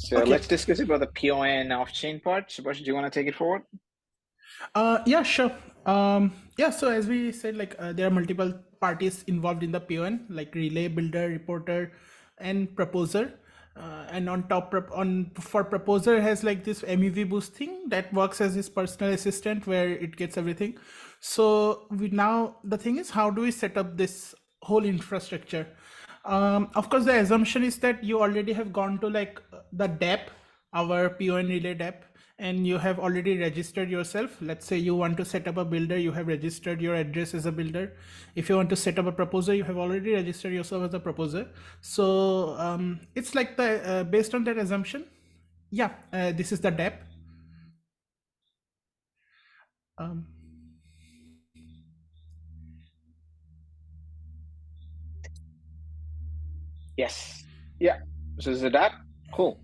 So Okay. let's discuss about the PoN off-chain part. Subhash, do you want to take it forward? Yeah, sure. Yeah, so as we said, like there are multiple parties involved in the PON, like relay, builder, reporter, and proposer. And on top, on for proposer has like this MEV boost thing that works as his personal assistant, where it gets everything. So we now the thing is, how do we set up this whole infrastructure? Of course, the assumption is that you already have gone to like the dApp, our PON relay dApp, and you have already registered yourself. Let's say you want to set up a builder, you have registered your address as a builder. If you want to set up a proposer, you have already registered yourself as a proposer. So it's like the based on that assumption, yeah, this is the dApp. Um, Yes. Yeah. So is it that? Cool.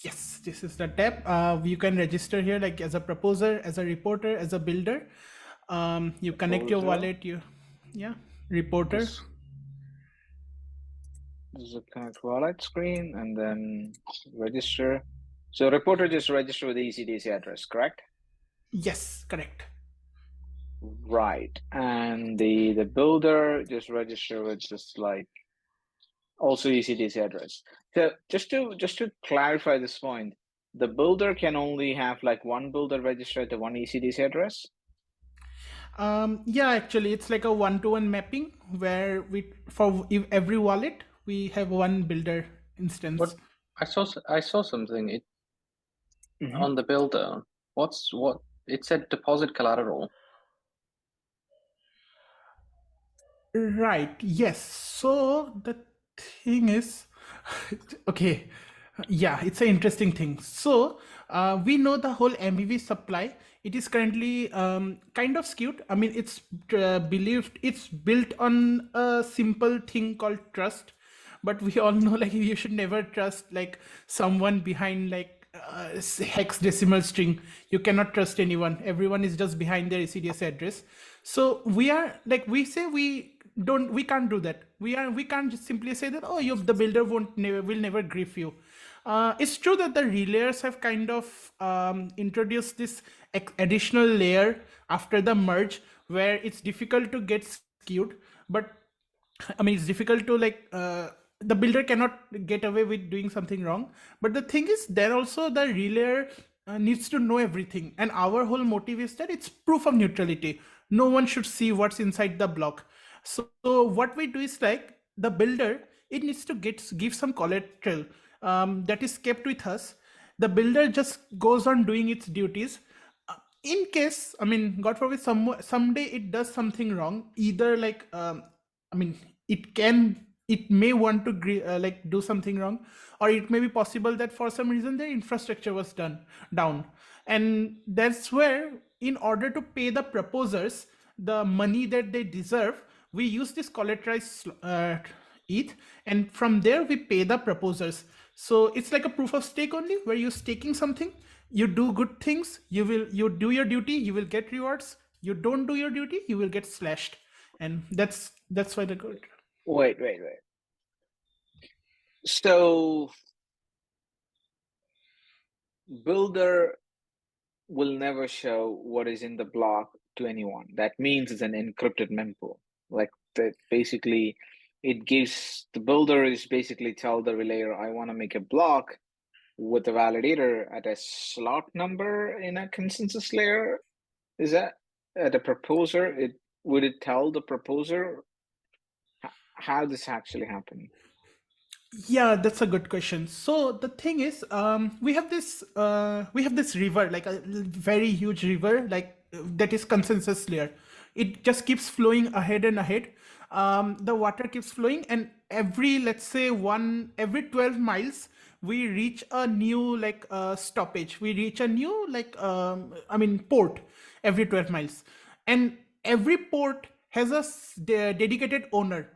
yes, this is the tab. You can register here like as a proposer, as a reporter, as a builder. You connect your Proposer. wallet, yeah, reporter. This, this is a connect wallet screen and then register. So reporter just register with the ECDC address, correct? Yes, correct. Right. And the builder just register with just like also ECDC address. So just to clarify this point, the builder can only have like one builder register at the one ECDC address. Yeah, actually, it's like a one-to-one mapping where we for every wallet we have one builder What instance. I saw something Mhm. on the builder. What it said deposit collateral. Right. Yes. So the thing is, okay. Yeah, it's an interesting thing. So we know the whole MVV supply. It is currently kind of skewed. I mean, it's believed it's built on a simple thing called trust, but we all know like you should never trust like someone behind like hexadecimal string. You cannot trust anyone. Everyone is just behind their ECDS address. So we are like we can't do that. We can't just simply say that, oh, the builder will never grief you. It's true that the relayers have kind of introduced this additional layer after the merge where it's difficult to get skewed, but I mean, it's difficult to like the builder cannot get away with doing something wrong. But the thing is, then also the relayer needs to know everything, and our whole motive is that it's proof of neutrality. No one should see what's inside the block. So what we do is like the builder, it needs to give some collateral that is kept with us. The builder just goes on doing its duties. In case, I mean, God forbid, someday it does something wrong, either like I mean, it may want to like do something wrong, or it may be possible that for some reason their infrastructure was done down, and that's where, in order to pay the proposers the money that they deserve, we use this collateralized ETH, and from there we pay the proposers. So it's like a proof of stake only, where you're staking something. You do good things, you do your duty, you will get rewards. You don't do your duty, you will get slashed. And that's why the good. Wait. So builder will never show what is in the block to anyone. That means it's an encrypted mempool. Like that basically it gives the builder is basically tell the relayer, I want to make a block with the validator at a slot number in a consensus layer. Is that at a proposer? It would it tell the proposer how this actually happened? Yeah, that's a good question. So the thing is, we have this river, like a very huge river, like that is consensus layer. It just keeps flowing ahead and ahead. The water keeps flowing, and let's say every 12 miles, we reach a new like stoppage. We reach a new like port every 12 miles, and every port has a dedicated owner,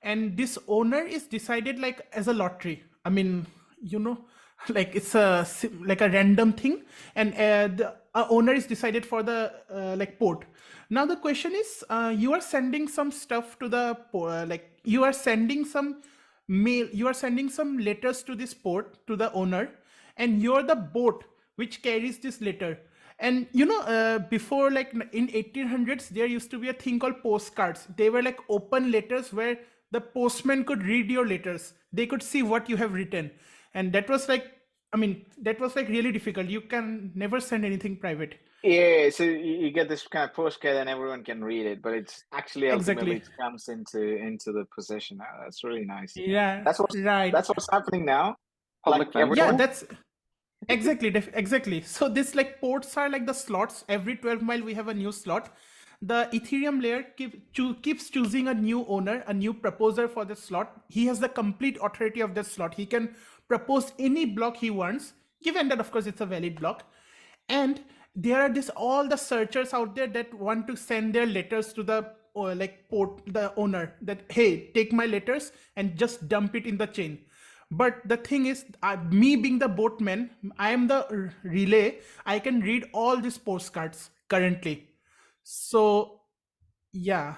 and this owner is decided like as a lottery. I mean, you know, like it's like a random thing, and the owner is decided for the like port. Now the question is, you are sending some stuff to the like you are sending some mail, you are sending some letters to this port to the owner, and you're the boat which carries this letter. And before, like in 1800s, there used to be a thing called postcards. They were like open letters where the postman could read your letters. They could see what you have written. And that was like, that was like really difficult. You can never send anything private. Yeah, so you get this kind of postcard and everyone can read it, but it's actually ultimately Exactly. it comes into the possession. Oh, that's really nice. Yeah, That's right. what's happening now. Public Like Yeah, transport. everyone. that's exactly, exactly. So this, like, ports are like the slots. Every 12 mile we have a new slot. The Ethereum layer keeps choosing a new owner, a new proposer for the slot. He has the complete authority of the slot. He can propose any block he wants, given that of course it's a valid block. And there are this all the searchers out there that want to send their letters to the the owner, that hey, take my letters and just dump it in the chain. But the thing is, me being the boatman, I am the relay. I can read all these postcards currently. So yeah.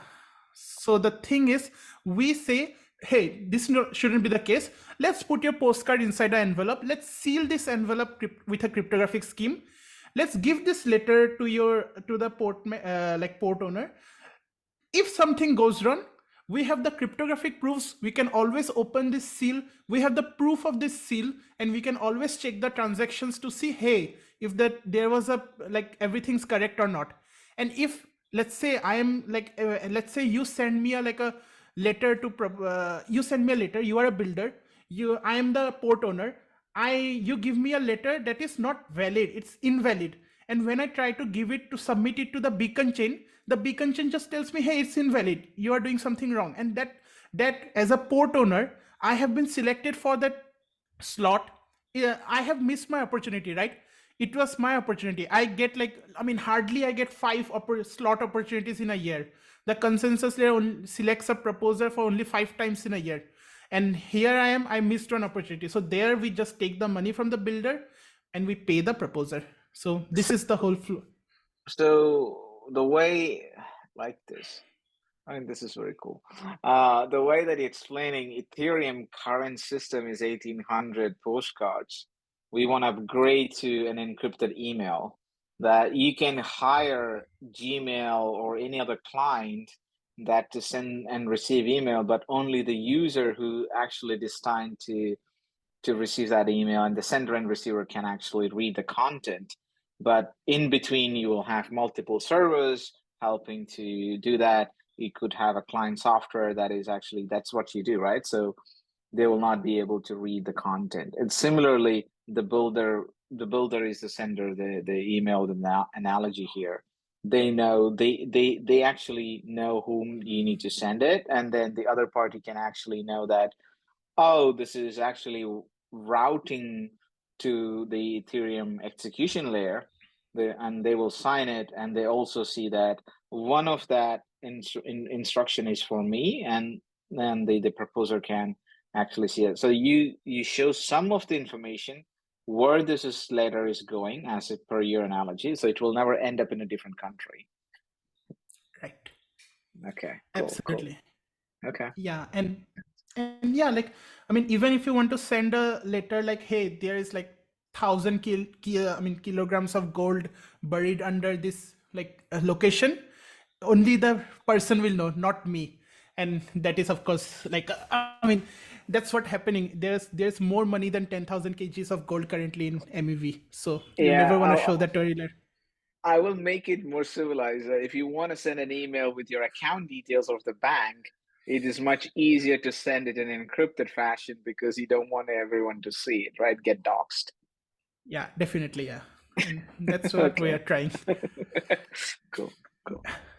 So the thing is, we say, hey, this shouldn't be the case. Let's put your postcard inside an envelope. Let's seal this envelope with a cryptographic scheme. Let's give this letter to the port owner. If something goes wrong, we have the cryptographic proofs. We can always open this seal. We have the proof of this seal, and we can always check the transactions to see, hey, if that there was a, like, everything's correct or not. And if, let's say, I am like let's say you send me a letter to you send me a letter, you are a builder, I am the port owner, you give me a letter that is not valid, it's invalid. And when I try to give it to submit it to the beacon chain, the beacon chain just tells me, hey, it's invalid, you are doing something wrong. And that as a port owner, I have been selected for that slot. Yeah, I have missed my opportunity, right? It was my opportunity. I get, like, hardly I get five slot opportunities in a year. The consensus layer selects a proposer for only 5 times in a year. And here I am, I missed one opportunity. So there we just take the money from the builder and we pay the proposer. So this is the whole flow. So the way, like this, I mean, this is very cool. The way that you're explaining Ethereum current system is 1800 postcards. We want to upgrade to an encrypted email that you can hire Gmail or any other client that to send and receive email, but only the user who actually destined to receive that email, and the sender and receiver can actually read the content. But in between, you will have multiple servers helping to do that. You could have a client software that is actually, that's what you do, right? So they will not be able to read the content. And similarly, the builder is the sender, the email, the analogy here. They know, they actually know whom you need to send it, and then the other party can actually know that, oh, this is actually routing to the Ethereum execution layer, and they will sign it, and they also see that one of that instruction is for me, and then the proposer can actually see it. So you show some of the information where this letter is going as per your analogy, so it will never end up in a different country. Right. Okay, Absolutely. Cool. Okay. Yeah, and yeah, like, even if you want to send a letter like, hey, there is like 1,000 kilograms of gold buried under this, like, location, only the person will know, not me. And that is, of course, like, that's what happening. There's more money than 10,000 kgs of gold currently in MEV. So you Yeah, never want to show that to a dealer. I will make it more civilized. If you want to send an email with your account details of the bank, it is much easier to send it in an encrypted fashion because you don't want everyone to see it, right? Get doxxed. Yeah, definitely. Yeah. And that's what we are trying. Cool.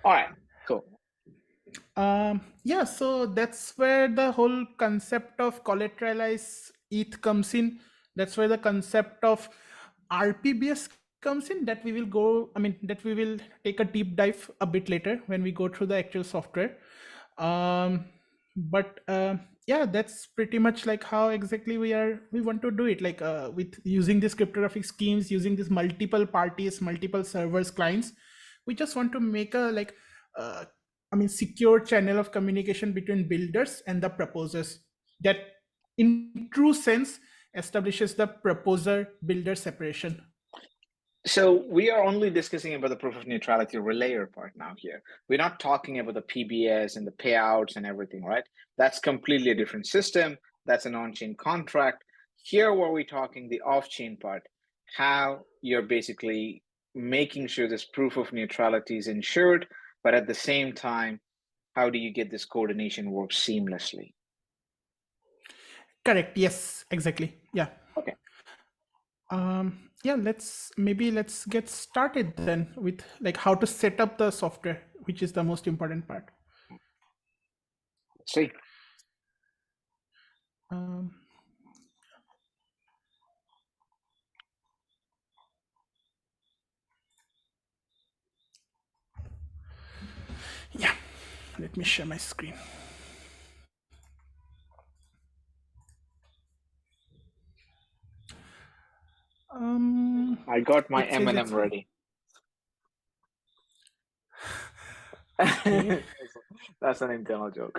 All right, cool. Yeah, so that's where the whole concept of collateralized ETH comes in. That's where the concept of RPBS comes in, that we will that we will take a deep dive a bit later when we go through the actual software. But yeah, that's pretty much like how exactly we want to do it, like with using these cryptographic schemes, using these multiple parties, multiple servers, clients. We just want to make a secure channel of communication between builders and the proposers, that in true sense establishes the proposer builder separation. So we are only discussing about the proof of neutrality relayer part now here. We're not talking about the PBS and the payouts and everything, right? That's completely a different system. That's an on-chain contract. Here, where we're talking the off-chain part, how you're basically making sure this proof of neutrality is ensured, but at the same time, how do you get this coordination work seamlessly? Correct. Yes, exactly. Yeah. Okay. Yeah, let's get started then with like how to set up the software, which is the most important part. Let's see. Yeah, let me share my screen. I got my It says M&M it's ready. okay. That's an internal joke.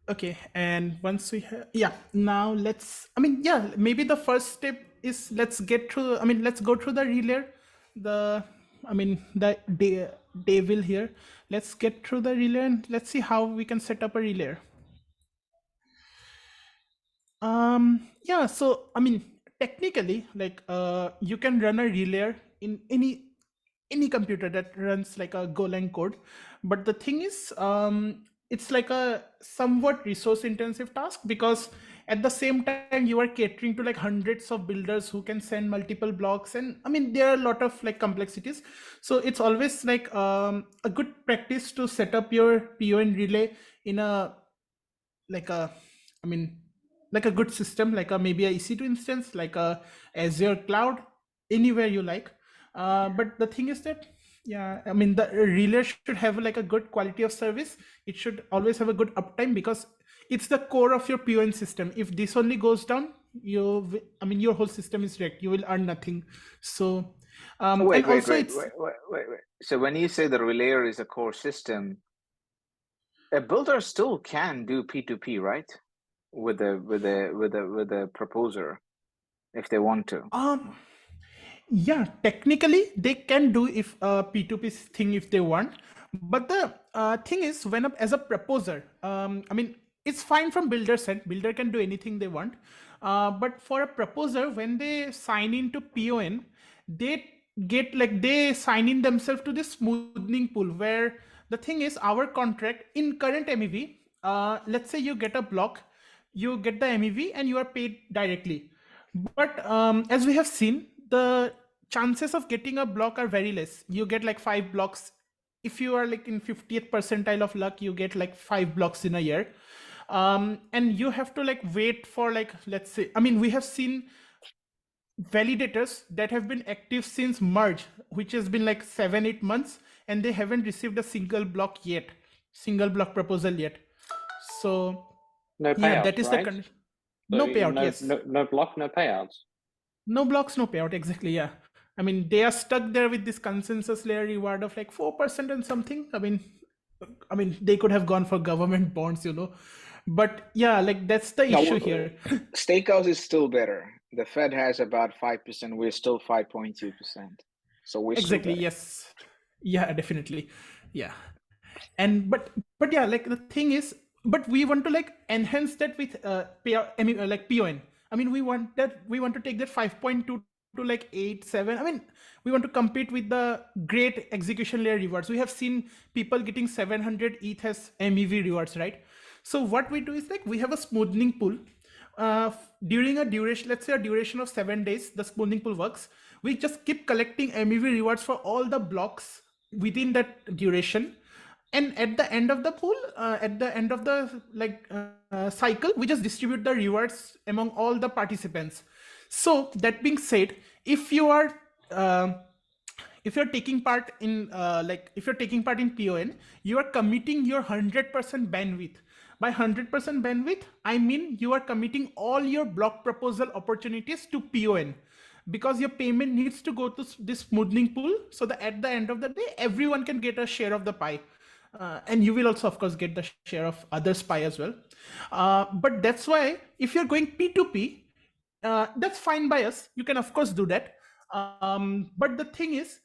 Okay, and once we have, yeah, now let's, yeah, maybe the first step is let's get through, let's go through the relay, the devil here. Let's get through the relay and let's see how we can set up a relay. Yeah, so technically, like you can run a relay in any computer that runs like a Golang code, but the thing is, it's like a somewhat resource intensive task, because at the same time you are catering to like hundreds of builders who can send multiple blocks, and there are a lot of like complexities. So it's always like a good practice to set up your PoN relay in a like a like a good system, like a maybe a EC2 instance, like a Azure cloud, anywhere you like. But the thing is that, yeah, the relay should have like a good quality of service. It should always have a good uptime, because it's the core of your PoN system. If this only goes down, your whole system is wrecked. You will earn nothing. So Wait. also So when you say the relayer is a core system, a builder still can do P2P, right? With the proposer, if they want to. yeah, technically they can do if P2P thing if they want, but the thing is, when as a proposer, it's fine from builder side. Builder can do anything they want, but for a proposer, when they sign into PoN, they get like they sign in themselves to this smoothing pool, where the thing is, our contract in current MEV, let's say you get a block, you get the MEV and you are paid directly. But as we have seen, the chances of getting a block are very less. You get like 5 blocks. If you are like in 50th percentile of luck, you get like 5 blocks in a year. And you have to like wait for like, let's say, we have seen validators that have been active since Merge, which has been like 7-8 months, and they haven't received a single block yet, single block proposal yet. So no payouts, yeah, that is right? the condition. So No payout, yes. No block, no payouts. No blocks, no payout, exactly, yeah. They are stuck there with this consensus layer reward of like 4% and something. They could have gone for government bonds, But yeah, like that's the issue here. Stakehouse is still better. The Fed has about 5%. We're still 5.2%. So we're Exactly, still better. yes. Yeah, definitely. Yeah. And but yeah, like the thing is, but we want to like enhance that with payout, like PoN. We want to take that 5.2 to like 8 7. We want to compete with the great execution layer rewards. We have seen people getting 700 ETH as MEV rewards, right? So what we do is like we have a smoothing pool. During a duration, let's say a duration of 7 days, the smoothing pool works. We just keep collecting MEV rewards for all the blocks within that duration, and at the end of the pool, at the end of the cycle, we just distribute the rewards among all the participants. So that being said, if you are taking part in PoN, you are committing your 100% bandwidth. By 100% bandwidth, I mean you are committing all your block proposal opportunities to PoN, because your payment needs to go to this smoothing pool, so that at the end of the day, everyone can get a share of the pie. and you will also of course get the share of others pie as well. But that's why if you're going P2P, that's fine by us, you can of course do that. But the thing is,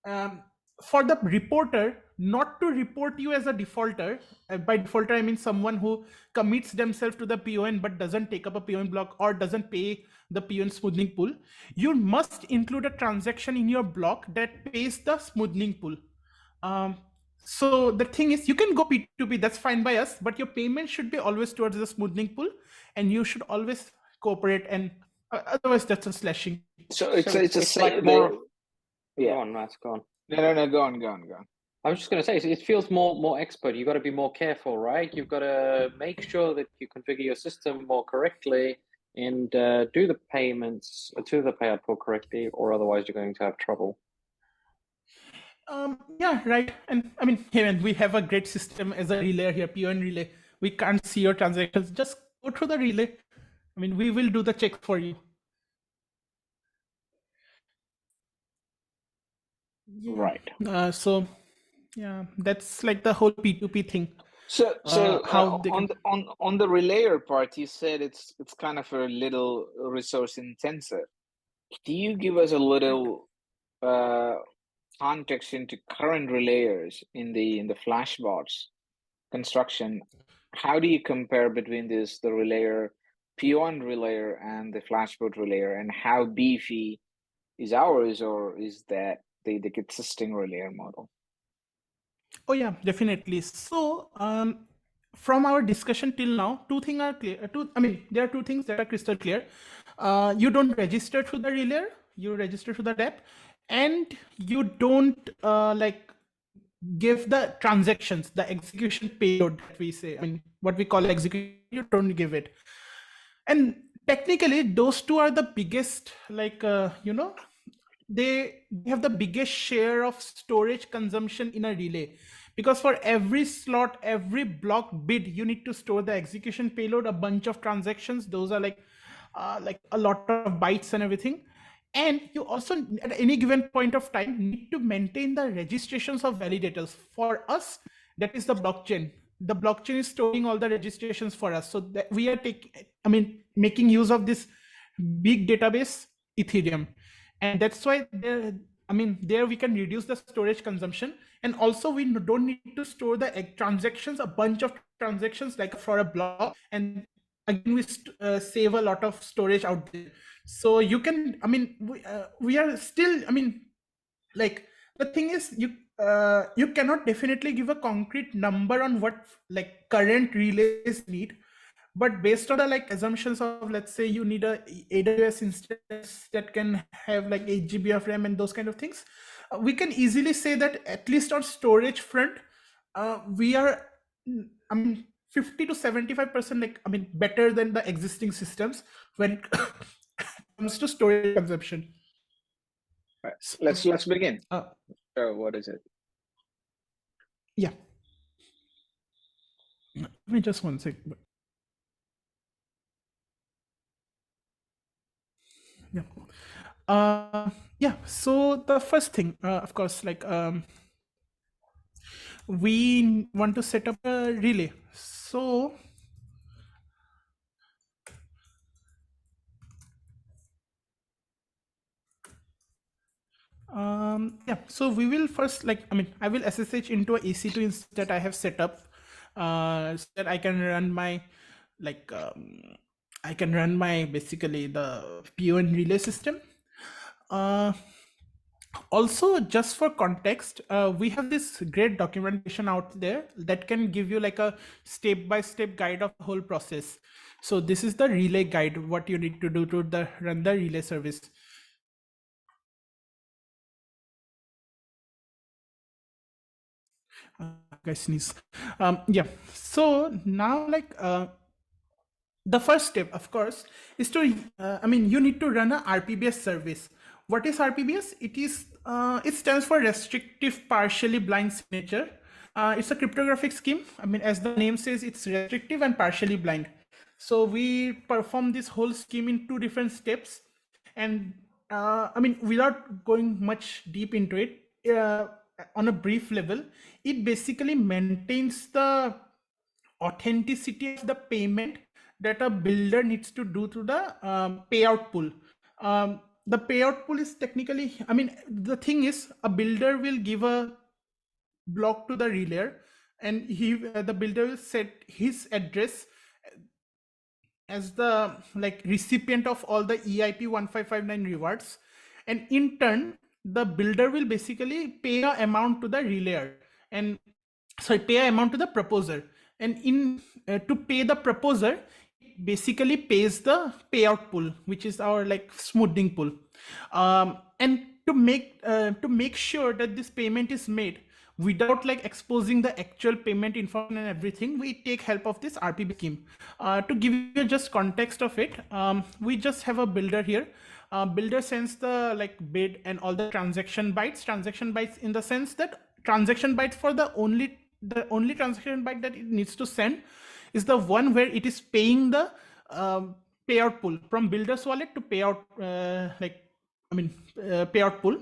um, for the reporter not to report you as a defaulter, by defaulter I mean someone who commits themselves to the PON but doesn't take up a PON block or doesn't pay the PON smoothing pool, you must include a transaction in your block that pays the smoothing pool. um, so the thing is, you can go P2P, that's fine by us, but your payment should be always towards the smoothing pool, and you should always cooperate, and otherwise that's a slashing. So it's like more. yeah. Go on, Matt. Go on. No, go on. I was just going to say, it feels more expert. You've got to be more careful, right? You've got to make sure that you configure your system more correctly and do the payments to the payout pool correctly, or otherwise you're going to have trouble. Yeah, right. And I mean, hey man, we have a great system as a relay here, PoN Relay. We can't see your transactions. Just go through the relay. I mean, we will do the check for you. Yeah. Right. So yeah, that's like the whole P2P thing. So how they on the relayer part, you said it's kind of a little resource intensive. Do you give us a little context into current relayers in the Flashbots construction? How do you compare between the relayer PoN relayer and the Flashbot relayer, and how beefy is ours, or is that the existing relayer model? Oh yeah, definitely. So from our discussion till now, two things are clear. There are two things that are crystal clear. You don't register through the relayer, you register through the dApp, and you don't give the transactions, the execution payload that we say. I mean, what we call execution, you don't give it. And technically, those two are the biggest, they have the biggest share of storage consumption in a relay, because for every slot, every block bid, you need to store the execution payload, a bunch of transactions. Those are like a lot of bytes and everything. And you also at any given point of time need to maintain the registrations of validators. For us, that is the blockchain. The blockchain is storing all the registrations for us, so that we are making use of this big database, Ethereum. And that's why there we can reduce the storage consumption. And also we don't need to store the transactions, a bunch of transactions like for a block, and again we save a lot of storage out there. So you can, we are still, like, the thing is, you cannot definitely give a concrete number on what like current relays need, but based on the like assumptions of, let's say you need a AWS instance that can have like 8 GB of RAM and those kind of things, we can easily say that at least on storage front, we are 50 to 75% better than the existing systems when it comes to storage consumption. Right. Let's begin. So what is it? Yeah. Let me just one sec. Yeah. So the first thing, of course, we want to set up a relay. So so we will first I will SSH into a EC2 instance that I have set up, so that I can run my basically the PoN relay system. Also, just for context, we have this great documentation out there that can give you like a step-by-step guide of the whole process. So this is the relay guide, what you need to do to run the relay service. Guys sneeze. Yeah, so now the first step, of course, is to you need to run a RPBS service. What is RPBS? It stands for restrictive partially blind signature. It's a cryptographic scheme. As the name says, it's restrictive and partially blind. So we perform this whole scheme in two different steps. And without going much deep into it, on a brief level, it basically maintains the authenticity of the payment that a builder needs to do to the payout pool. The payout pool is technically, I mean, the thing is, a builder will give a block to the relayer, and the builder will set his address as the like recipient of all the EIP 1559 rewards, and in turn the builder will basically pay a amount to the relayer, and sorry, pay a amount to the proposer, and in to pay the proposer, it basically pays the payout pool, which is our like smoothing pool. And to make sure that this payment is made without like exposing the actual payment information and everything, we take help of this RPB scheme. To give you just context of it, we just have a builder here. Builder sends the like bid and all the transaction bytes in the sense that transaction bytes for the only transaction byte that it needs to send is the one where it is paying the payout pool from builder's wallet to payout payout pool.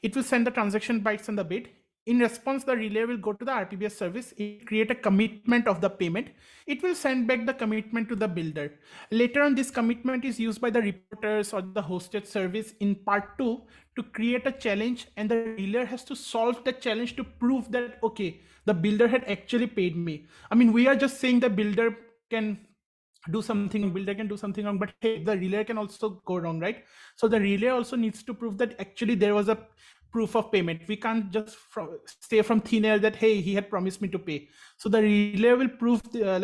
It will send the transaction bytes and the bid. In response, the relay will go to the RPBS service, it create a commitment of the payment. It will send back the commitment to the builder. Later on, this commitment is used by the reporters or the hosted service in part 2 to create a challenge, and the relay has to solve the challenge to prove that, okay, the builder had actually paid me. I mean, we are just saying the builder can do something wrong, but hey, the relay can also go wrong, right? So the relay also needs to prove that actually there was a proof of payment. We can't just say from thin air that, hey, he had promised me to pay. So the relay will prove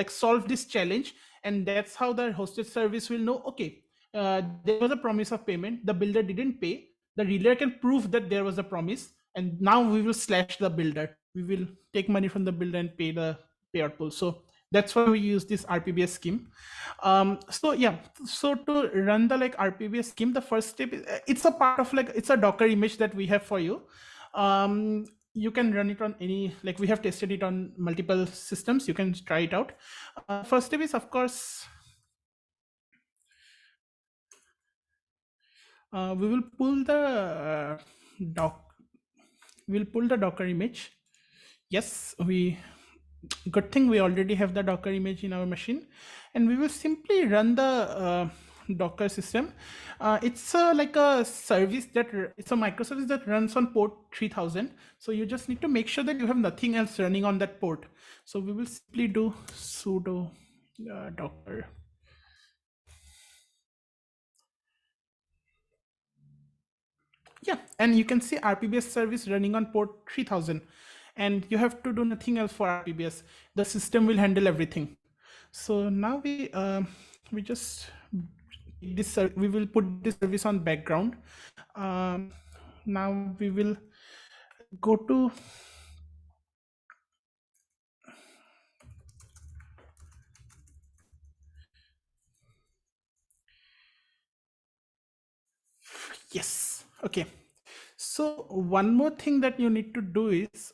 solve this challenge, and that's how the hosted service will know, okay, there was a promise of payment, the builder didn't pay, the relay can prove that there was a promise, and now we will slash the builder, we will take money from the builder and pay the payout pool. So that's why we use this RPBS scheme. So yeah, so to run the like RPBS scheme, the first step is, it's a part of like, it's a Docker image that we have for you. You can run it on any, like we have tested it on multiple systems, you can try it out. First step is, of course, we will pull the we'll pull the Docker image. Yes, good thing we already have the Docker image in our machine, and we will simply run the Docker system. It's like a service it's a microservice that runs on port 3000. So you just need to make sure that you have nothing else running on that port. So we will simply do sudo docker. Yeah, and you can see RPBS service running on port 3000, and you have to do nothing else for RPBS. The system will handle everything. So now we just we will put this service on background. Now we will go to yes. Okay. So one more thing that you need to do is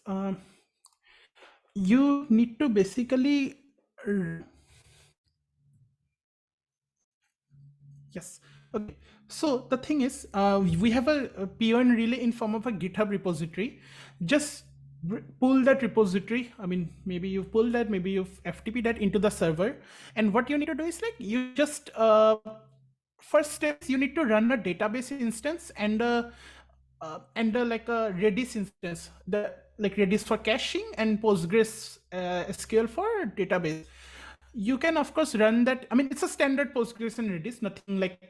you need to basically yes. Okay. So the thing is, we have a PoN Relay in form of a GitHub repository. Just pull that repository. I mean, maybe you've pulled that, maybe you've FTP that into the server. And what you need to do is like, you just, first steps, you need to run a database instance and like a Redis instance, the like Redis for caching and Postgres SQL for database. You can of course run that. I mean, it's a standard Postgres and Redis, nothing like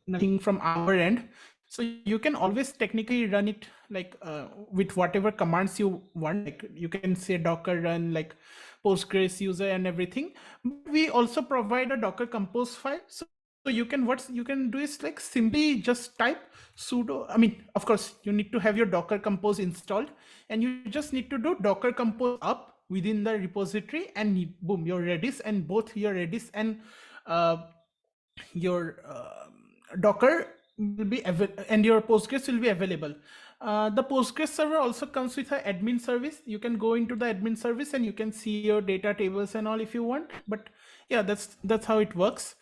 nothing from our end. So you can always technically run it like with whatever commands you want. Like you can say docker run like Postgres user and everything. But we also provide a Docker compose file. So you can, what you can do is like simply just type sudo. I mean, of course, you need to have your Docker compose installed, and you just need to do Docker compose up within the repository, and boom, your Redis, and both your Redis and your Docker will be and your Postgres will be available. The Postgres server also comes with an admin service. You can go into the admin service and you can see your data tables and all if you want. But yeah, that's how it works.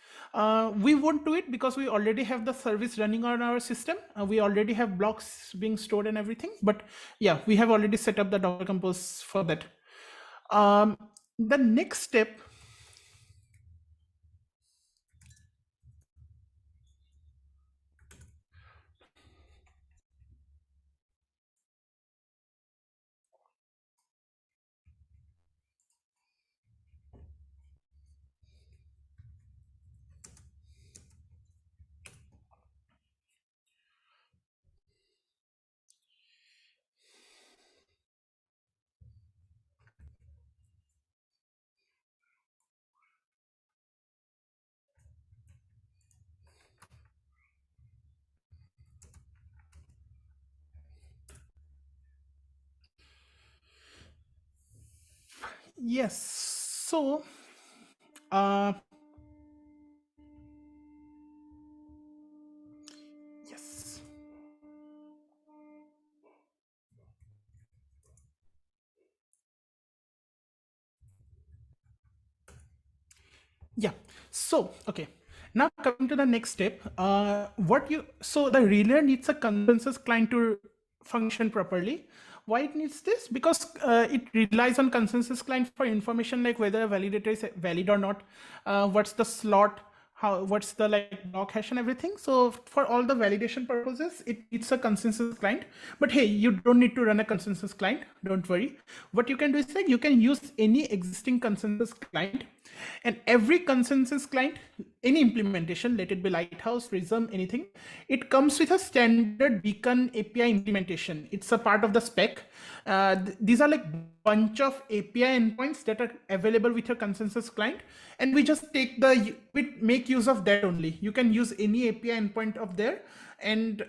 We won't do it because we already have the service running on our system. We already have blocks being stored and everything. But yeah, we have already set up the Docker Compose for that. The next step. Yes. So, yes. Yeah. So, okay. Now coming to the next step, so the relay needs a consensus client to function properly. Why it needs this? Because it relies on consensus client for information like whether a validator is valid or not, what's the slot, what's the like block hash and everything. So for all the validation purposes, it's a consensus client. But hey, you don't need to run a consensus client. Don't worry. What you can do is like you can use any existing consensus client, and every consensus client, any implementation, let it be Lighthouse, Prism, anything, it comes with a standard beacon API implementation. It's a part of the spec. These are like bunch of API endpoints that are available with your consensus client, and we just we make use of that only. You can use any API endpoint of there, and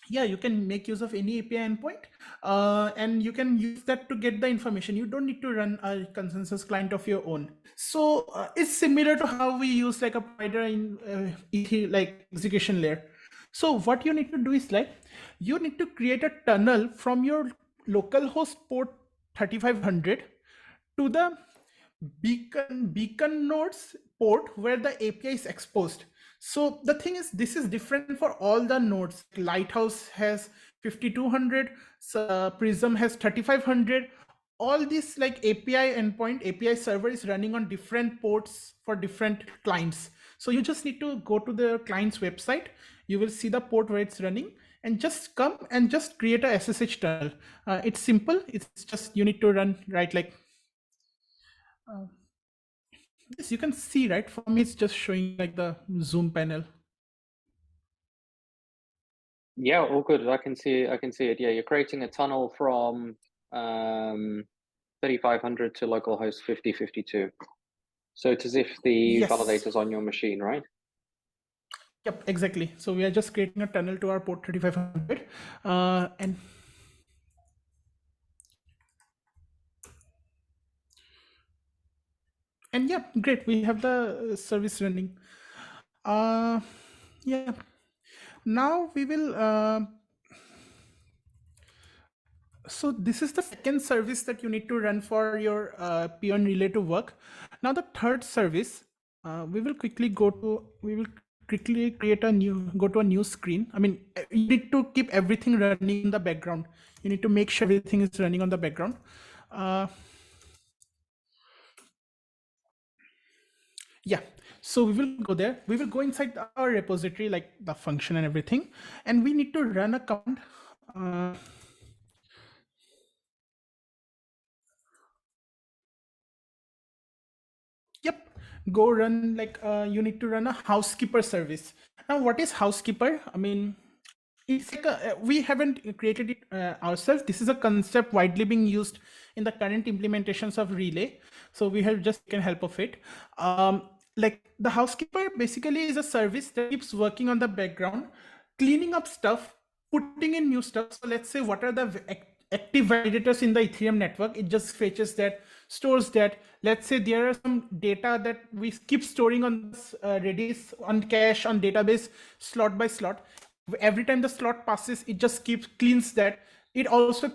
yeah, you can make use of any API endpoint, and you can use that to get the information. You don't need to run a consensus client of your own. So it's similar to how we use like a provider in like execution layer. So what you need to do is like, you need to create a tunnel from your localhost port 3500 to the beacon nodes port where the API is exposed. So the thing is, this is different for all the nodes. Lighthouse has 5200, Prism has 3500. All this like API endpoint, API server is running on different ports for different clients. So you just need to go to the client's website. You will see the port where it's running, and just come and just create a SSH tunnel. It's simple. It's just you need to write like yes, you can see, right? For me, it's just showing like the Zoom panel. Yeah, all good. I can see it. Yeah, you're creating a tunnel from 3500 to localhost 5052. So it's as if the Yes. validator's on your machine, right? Yep, exactly. So we are just creating a tunnel to our port 3500, and yeah, great. We have the service running. Yeah. Now we will. So this is the second service that you need to run for your PoN relay to work. Now the third service, we will quickly create go to a new screen. I mean, you need to keep everything running in the background. You need to make sure everything is running on the background. Yeah, so we will go there. We will go inside our repository, like the function and everything, and we need to run a command. Yep, go run like you need to run a housekeeper service. Now, what is housekeeper? I mean, it's like we haven't created it ourselves. This is a concept widely being used in the current implementations of Relay. So we have just taken help of it. Like the housekeeper basically is a service that keeps working on the background, cleaning up stuff, putting in new stuff. So let's say what are the active validators in the Ethereum network. It just fetches that, stores that. Let's say there are some data that we keep storing on Redis, on cache, on database, slot by slot. Every time the slot passes, it just cleans that. It also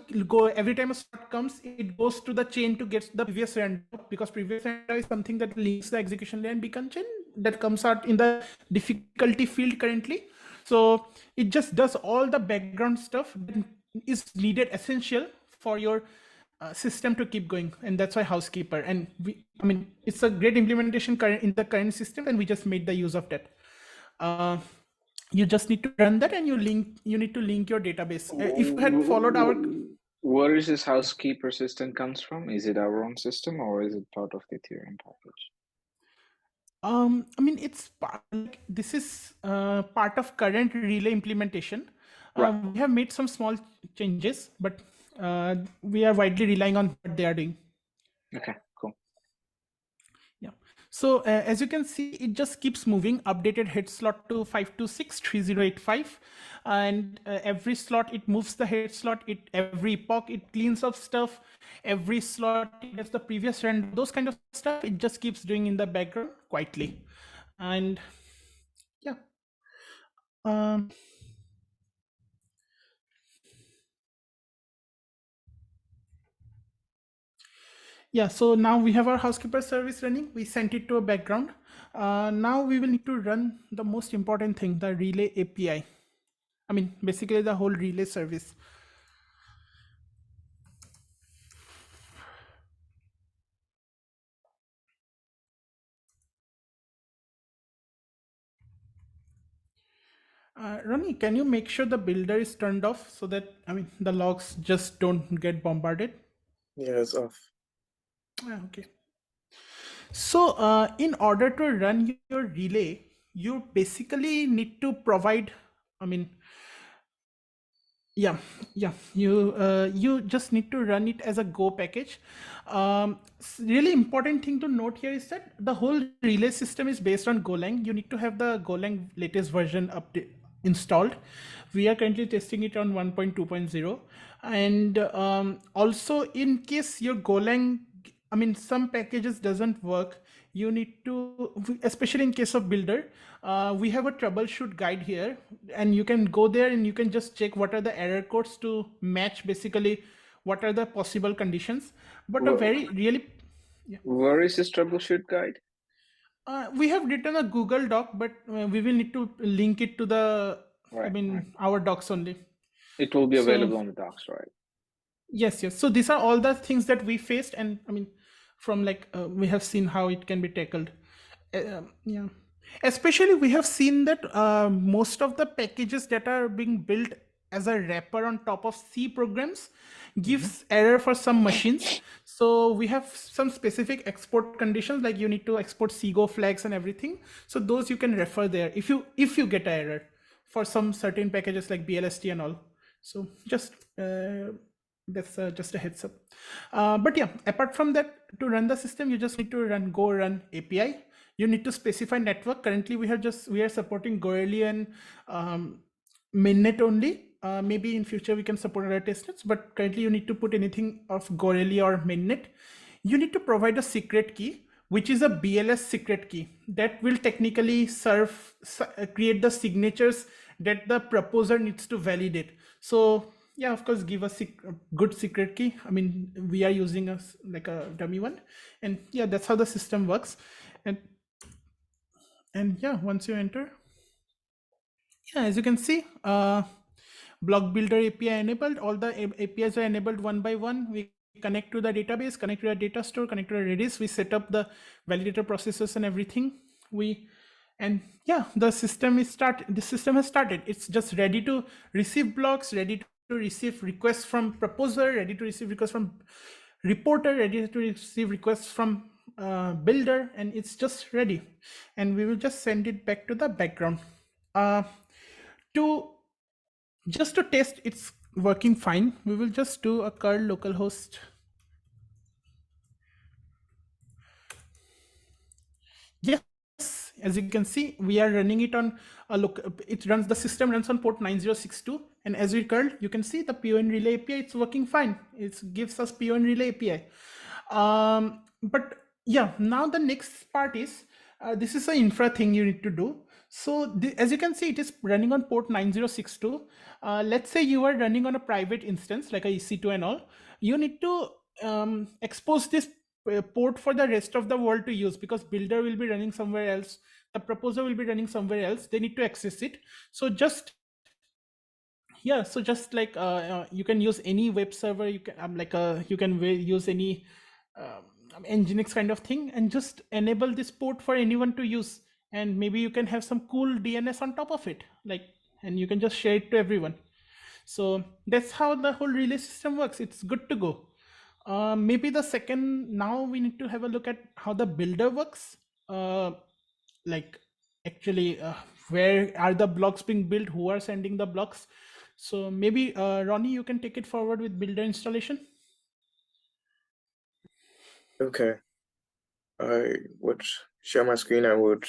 every time a slot comes, it goes to the chain to get the previous render, because previous render is something that links the execution layer and beacon chain. that comes out in the difficulty field currently. So it just does all the background stuff that is needed, essential for your system to keep going. And that's why housekeeper. And it's a great implementation in the current system, and we just made the use of that. You just need to run that, and you need to link your database. If you had followed our... Where is this housekeeper system comes from? Is it our own system, or is it part of the Ethereum package? It's like this is part of current relay implementation. Right. We have made some small changes, but we are widely relying on what they are doing. Okay, cool. Yeah. So as you can see, it just keeps moving. Updated head slot to 5263085, and every slot it moves the head slot. Every epoch it cleans up stuff. Every slot it gets the previous random. Those kind of stuff it just keeps doing in the background quietly, and yeah. Yeah, so now we have our housekeeper service running. We sent it to a background. Now we will need to run the most important thing, the relay API. Basically the whole relay service. Ronnie, can you make sure the builder is turned off so that the logs just don't get bombarded? Yeah, it's off. Okay. So in order to run your relay, you basically need to provide, you just need to run it as a Go package. Really important thing to note here is that the whole relay system is based on Golang. You need to have the Golang latest version update installed. We are currently testing it on 1.2.0, and also in case your Golang, some packages doesn't work, you need to, especially in case of builder, we have a troubleshoot guide here, and you can go there and you can just check what are the error codes to match basically what are the possible conditions. But Well, where is this troubleshoot guide? We have written a Google Doc, but we will need to link it to the, our docs only. It will be available on the docs, right? Yes. So these are all the things that we faced, and from we have seen how it can be tackled. Yeah. Especially we have seen that most of the packages that are being built as a wrapper on top of C programs gives error for some machines. So we have some specific export conditions, like you need to export CGO flags and everything. So those you can refer there if you get an error for some certain packages like BLST and all. So just that's just a heads up. But yeah, apart from that, to run the system, you just need to run API. You need to specify network. Currently, we are supporting Gorilla and mainnet only. Maybe in future we can support other testnets, but currently you need to put anything of Gorilla or mainnet. You need to provide a secret key, which is a BLS secret key that will technically create the signatures that the proposer needs to validate. So yeah, of course, give us a good secret key. We are using a dummy one, and yeah, that's how the system works. And yeah, once you enter, yeah, as you can see, block builder API enabled. All the APIs are enabled one by one. We connect to the database, connect to the data store, connect to the Redis. We set up the validator processes and everything. And yeah, the system has started. It's just ready to receive blocks, ready to receive requests from proposer, ready to receive requests from reporter, ready to receive requests from builder, and it's just ready. And we will just send it back to the background. Just to test it's working fine, we will just do a curl localhost. Yes, as you can see, we are running it on the system runs on port 9062, and as we curl, you can see the PoN Relay API, it's working fine. It gives us PoN Relay API. But yeah, now the next part is, this is an infra thing you need to do. So as you can see, it is running on port 9062. Let's say you are running on a private instance like a EC2 and all. You need to expose this port for the rest of the world to use, because builder will be running somewhere else. the proposer will be running somewhere else. They need to access it. So just yeah, so just like you can use any web server, you can you can use any Nginx kind of thing, and just enable this port for anyone to use. And maybe you can have some cool DNS on top of it, like, and you can just share it to everyone. So that's how the whole relay system works. It's good to go. Maybe the second, now we need to have a look at how the builder works. Like actually, where are the blocks being built? Who are sending the blocks? So maybe Ronnie, you can take it forward with builder installation. Okay. I would share my screen. I would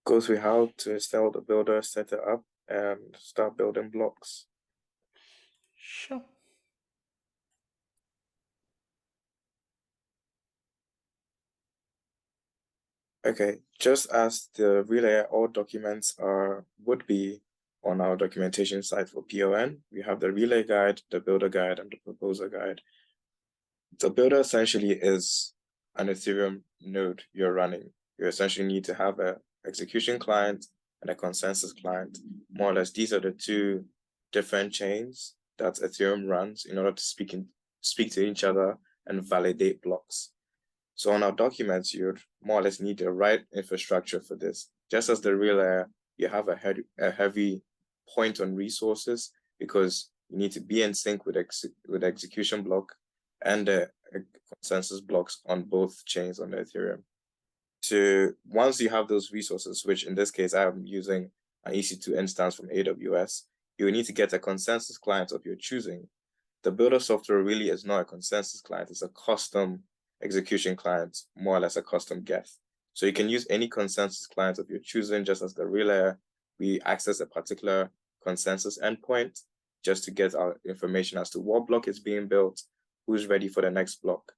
go through how to install the builder, set it up, and start building blocks. Sure. Okay, just as the relay, all documents would be on our documentation site for PoN. We have the relay guide, the builder guide, and the proposer guide. The builder essentially is an Ethereum node you're running. You essentially need to have an execution client and a consensus client. More or less, these are the two different chains that Ethereum runs in order to speak to each other and validate blocks. So on our documents, you'd more or less need the right infrastructure for this. Just as the relay, you have a heavy point on resources because you need to be in sync with the execution block and the consensus blocks on both chains on the Ethereum. So once you have those resources, which in this case, I'm using an EC2 instance from AWS, you will need to get a consensus client of your choosing. The builder software really is not a consensus client, it's a custom execution client, more or less a custom geth. So you can use any consensus client of your choosing, just as the relay, we access a particular consensus endpoint just to get our information as to what block is being built, who's ready for the next block,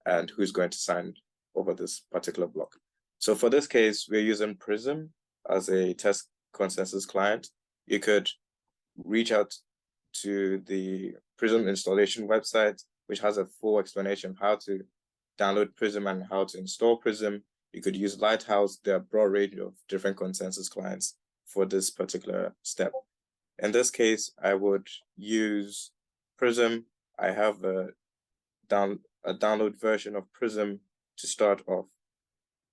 and who's going to sign over this particular block. So for this case, we're using Prism as a test consensus client. You could reach out to the Prism installation website, which has a full explanation of how to download Prism and how to install Prism. You could use Lighthouse. There are a broad range of different consensus clients for this particular step. In this case, I would use Prism. I have a download version of Prism to start off.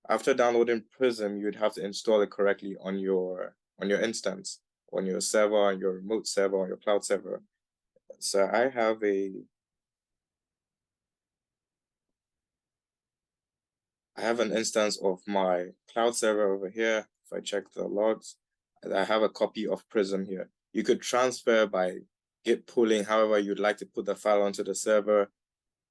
After downloading Prism, you'd have to install it correctly on your instance, on your server, on your remote server, on your cloud server. So I have an instance of my cloud server over here. If I check the logs, I have a copy of Prism here. You could transfer by Git pulling, however you'd like to put the file onto the server.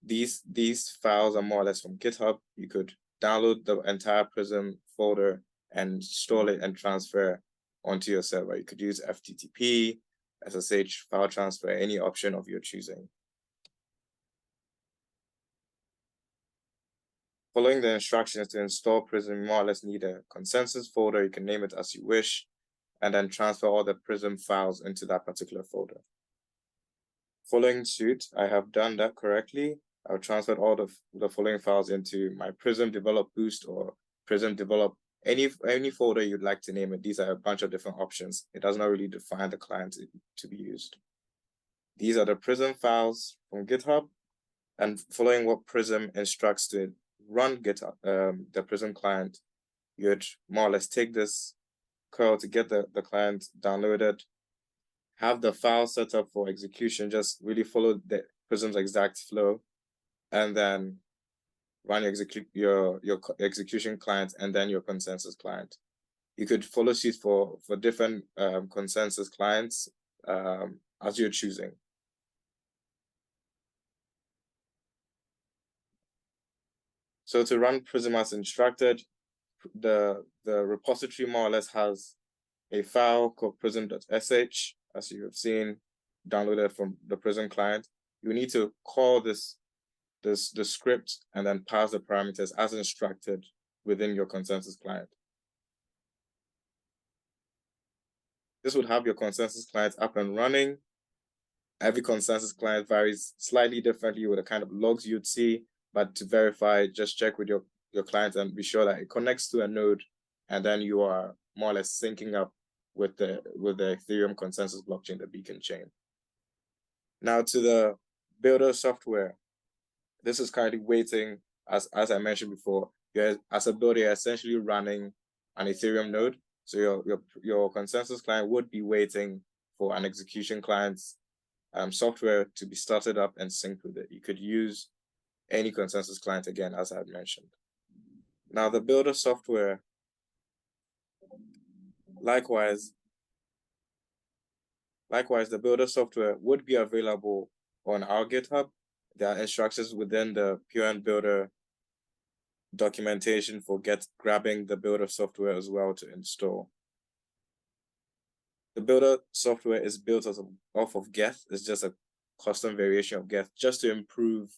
These files are more or less from GitHub. You could download the entire Prism folder and install it and transfer onto your server. You could use FTTP, SSH, file transfer, any option of your choosing. Following the instructions to install Prism, you more or less need a consensus folder. You can name it as you wish, and then transfer all the Prism files into that particular folder. Following suit, I have done that correctly. I've transferred all the following files into my Prism Develop Boost or Prism Develop, any folder you'd like to name it. These are a bunch of different options. It does not really define the client to be used. These are the Prism files from GitHub, and following what Prism instructs to run GitHub, the Prism client, you'd more or less take this curl to get the client downloaded, have the file set up for execution, just really follow the Prism's exact flow, and then run your execution client and then your consensus client. You could follow suit for different consensus clients as you're choosing. So to run Prism as instructed, the repository more or less has a file called prism.sh, as you have seen, downloaded from the Prism client. You need to call the script and then pass the parameters as instructed within your consensus client. This would have your consensus client up and running. Every consensus client varies slightly differently with the kind of logs you'd see, but to verify, just check with your client and be sure that it connects to a node and then you are more or less syncing up with the Ethereum consensus blockchain, the beacon chain. Now to the builder software. This is currently waiting, as I mentioned before, as a builder, you're essentially running an Ethereum node. So your consensus client would be waiting for an execution client's software to be started up and synced with it. You could use any consensus client again, as I had mentioned. Now the builder software, likewise, the builder software would be available on our GitHub. There are instructions within the PoN builder documentation for grabbing the builder software as well to install. The builder software is built off of Geth. It's just a custom variation of Geth just to improve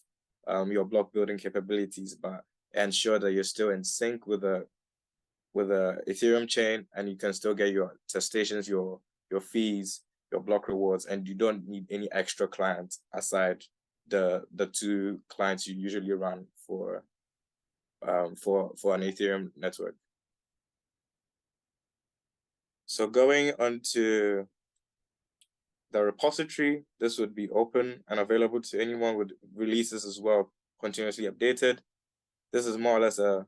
your block building capabilities, but ensure that you're still in sync with the Ethereum chain, and you can still get your attestations, your fees, your block rewards, and you don't need any extra clients aside the 2 clients you usually run for an Ethereum network. So going on to the repository, this would be open and available to anyone with releases as well, continuously updated. This is more or less a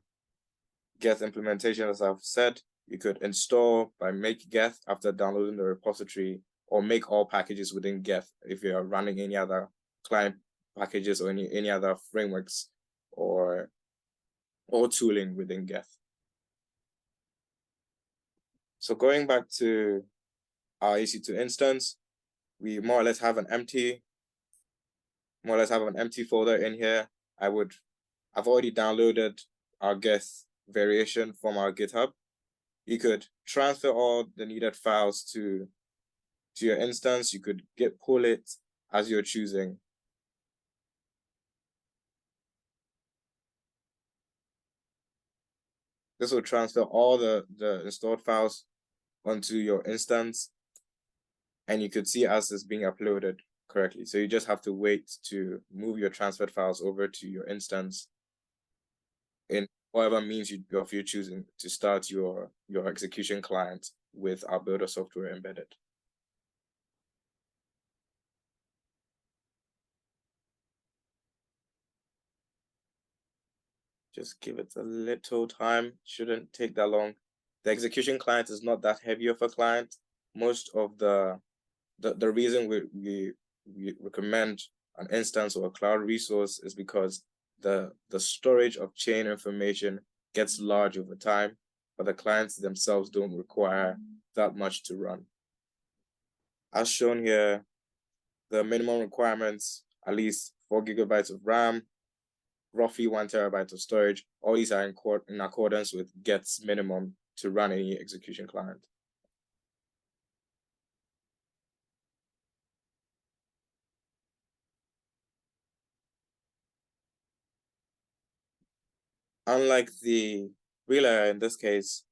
Geth implementation, as I've said. You could install by make Geth after downloading the repository, or make all packages within Geth if you're running any other client packages or any other frameworks or tooling within Geth. So going back to our EC2 instance, we more or less have an empty folder in here. I've already downloaded our Geth variation from our GitHub. You could transfer all the needed files to your instance. You could pull it as you're choosing. This will transfer all the installed files onto your instance, and you could see as it's being uploaded correctly. So you just have to wait to move your transferred files over to your instance in whatever means you're choosing to start your execution client with our builder software embedded. Just give it a little time, shouldn't take that long. The execution client is not that heavy of a client. Most of the reason we recommend an instance or a cloud resource is because the storage of chain information gets large over time, but the clients themselves don't require that much to run. As shown here, the minimum requirements, at least 4 GB of RAM, roughly 1 TB of storage. All these are in accordance with Geth's minimum to run any execution client. Unlike the relay, in this case,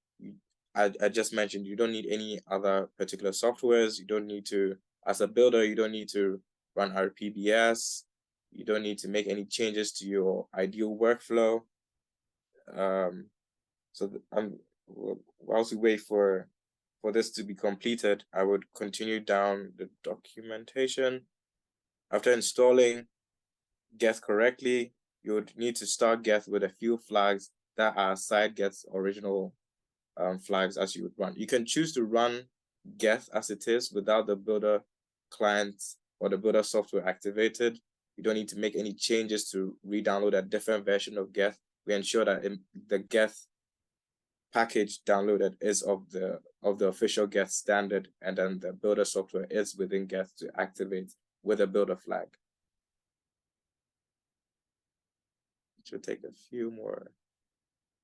I just mentioned, you don't need any other particular softwares. You don't need to, as a builder, you don't need to run RPBS. You don't need to make any changes to your ideal workflow. Whilst we wait for this to be completed, I would continue down the documentation. After installing Geth correctly, you would need to start Geth with a few flags that are side Geth's original flags as you would run. You can choose to run Geth as it is without the builder client or the builder software activated. You don't need to make any changes to re-download a different version of Geth. We ensure that the Geth package downloaded is of the official Geth standard, and then the builder software is within Geth to activate with a builder flag. It should take a few more,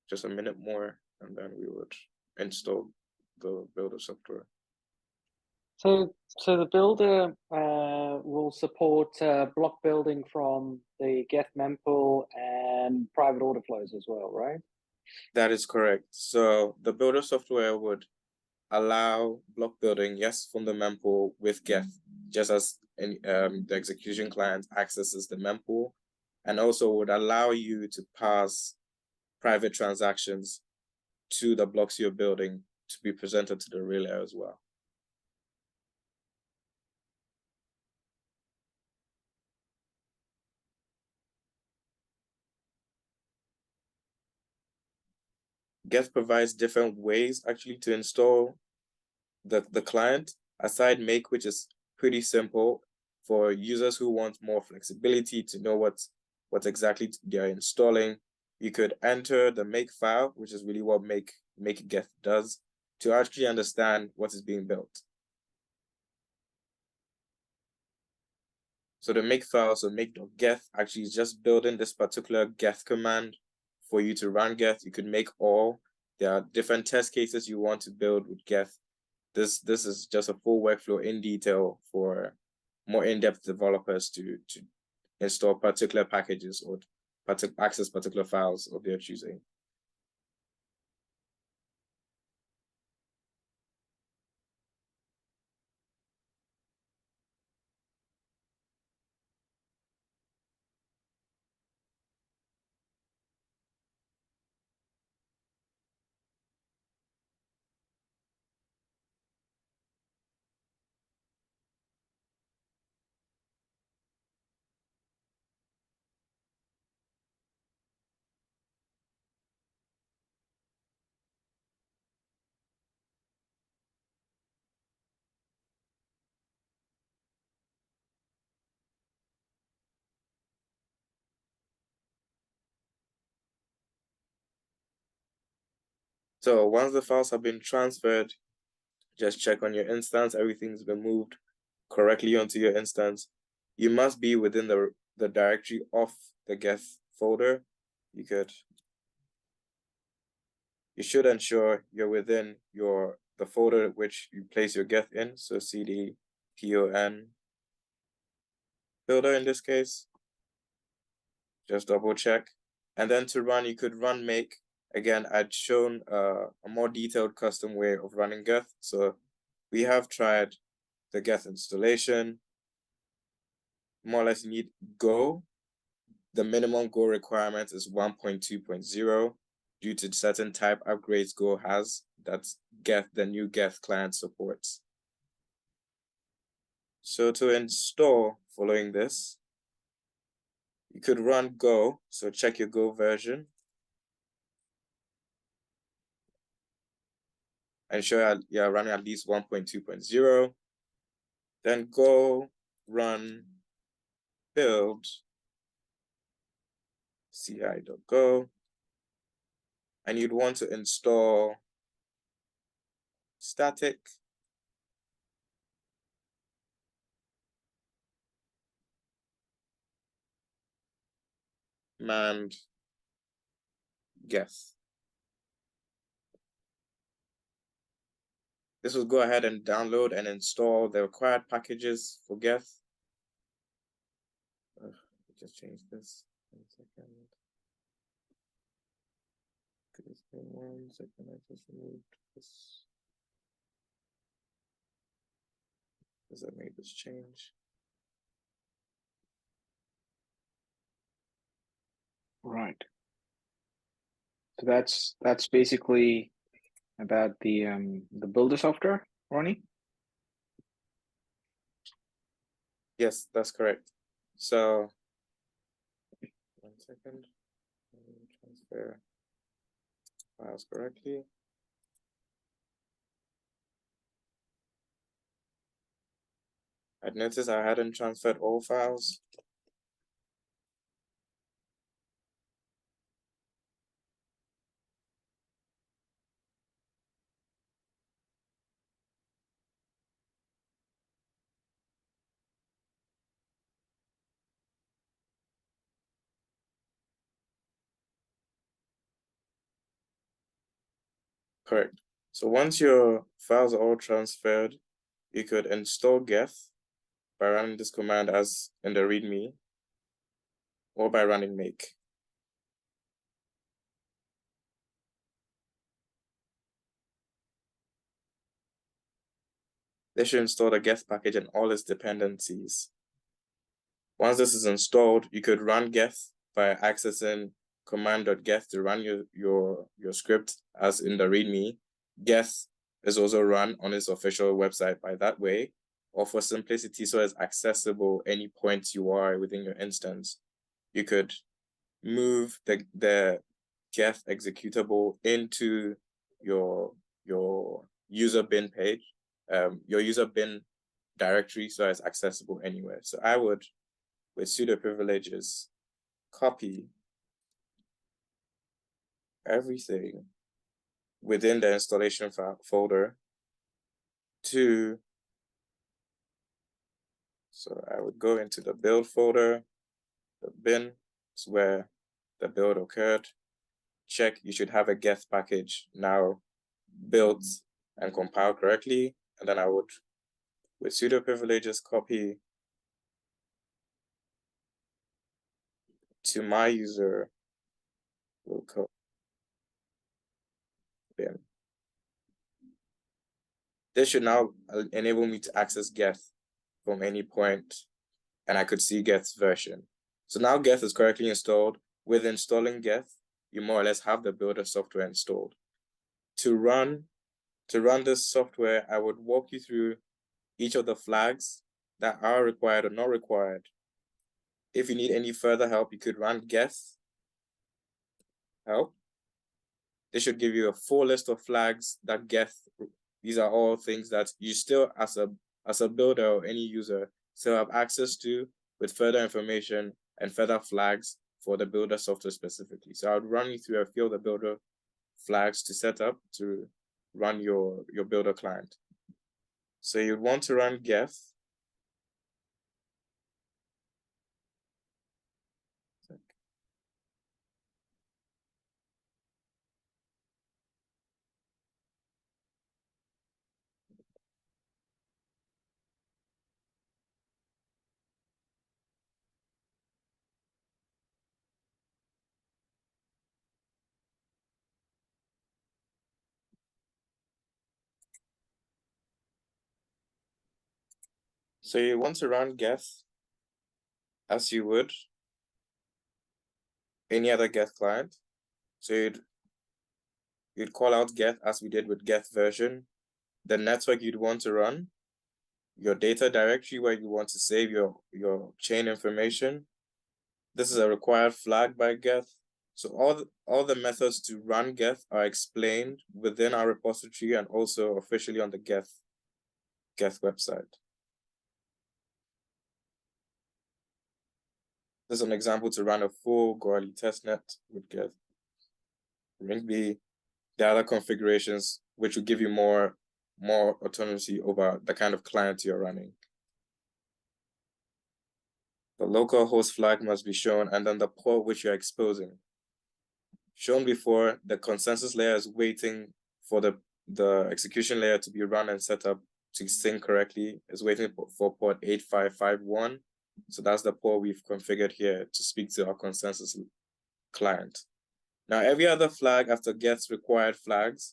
just a minute more, and then we would install the builder software. So the builder will support block building from the Geth mempool and private order flows as well, right? That is correct. So the builder software would allow block building, yes, from the mempool with Geth, just as the execution client accesses the mempool, and also would allow you to pass private transactions to the blocks you're building to be presented to the relay as well. Geth provides different ways actually to install the client, aside make, which is pretty simple for users who want more flexibility to know what exactly they're installing. You could enter the make file, which is really what make Geth does, to actually understand what is being built. So the make file, so make.geth actually is just building this particular Geth command for you to run Geth. You could make all. There are different test cases you want to build with Geth. This is just a full workflow in detail for more in-depth developers to install particular packages or access particular files of their choosing. So once the files have been transferred, just check on your instance, everything's been moved correctly onto your instance. You must be within the directory of the Geth folder. You should ensure you're within the folder which you place your Geth in. So cd PoN builder in this case. Just double check. And then to run, you could run make. Again, I'd shown a more detailed custom way of running Geth. So we have tried the Geth installation. More or less you need Go. The minimum Go requirement is 1.2.0 due to certain type upgrades Go has that the new Geth client supports. So to install following this, you could run Go, so check your Go version. Ensure you're running at least 1.2.0. Then go run build ci.go. And you'd want to install static manned Geth. This will go ahead and download and install the required packages for Geth. Just change this. 1 second. Just 1 second. I just removed this. Does that make this change? Right. So that's basically about the builder software, Ronnie. Yes, that's correct. So 1 second. Transfer files correctly. I'd noticed I hadn't transferred all files. Correct. So once your files are all transferred, you could install Geth by running this command as in the README, or by running make. This should install the Geth package and all its dependencies. Once this is installed, you could run Geth by accessing command.geth to run your script as in the README. Geth is also run on its official website by that way, or for simplicity, so it's accessible any point you are within your instance. You could move the Geth executable into your user bin page, your user bin directory, so it's accessible anywhere. So I would, with sudo privileges, copy everything within the installation folder to, so I would go into the build folder, the bin is where the build occurred. Check, you should have a Geth package now built and compiled correctly. And then I would, with sudo privileges, copy to my user local bin. This should now enable me to access Geth from any point, and I could see Geth's version. So now Geth is correctly installed. With installing Geth, you more or less have the builder software installed. To run this software, I would walk you through each of the flags that are required or not required. If you need any further help, you could run Geth help. This should give you a full list of flags that Geth. These are all things that you still, as a builder or any user, still have access to, with further information and further flags for the builder software specifically. So I would run you through a few of the builder flags to set up to run your builder client. So you'd want to run Geth. So you want to run Geth as you would any other Geth client. So you'd call out Geth as we did with Geth version, the network you'd want to run, your data directory where you want to save your chain information. This is a required flag by Geth. So all the methods to run Geth are explained within our repository and also officially on the Geth website. This is an example to run a full Goerli testnet with Geth. Maybe the other configurations which will give you more autonomy over the kind of client you're running. The local host flag must be shown, and then the port which you're exposing. Shown before, the consensus layer is waiting for the execution layer to be run and set up to sync correctly. It's waiting for port 8551. So that's the port we've configured here to speak to our consensus client. Now, every other flag after Geth's required flags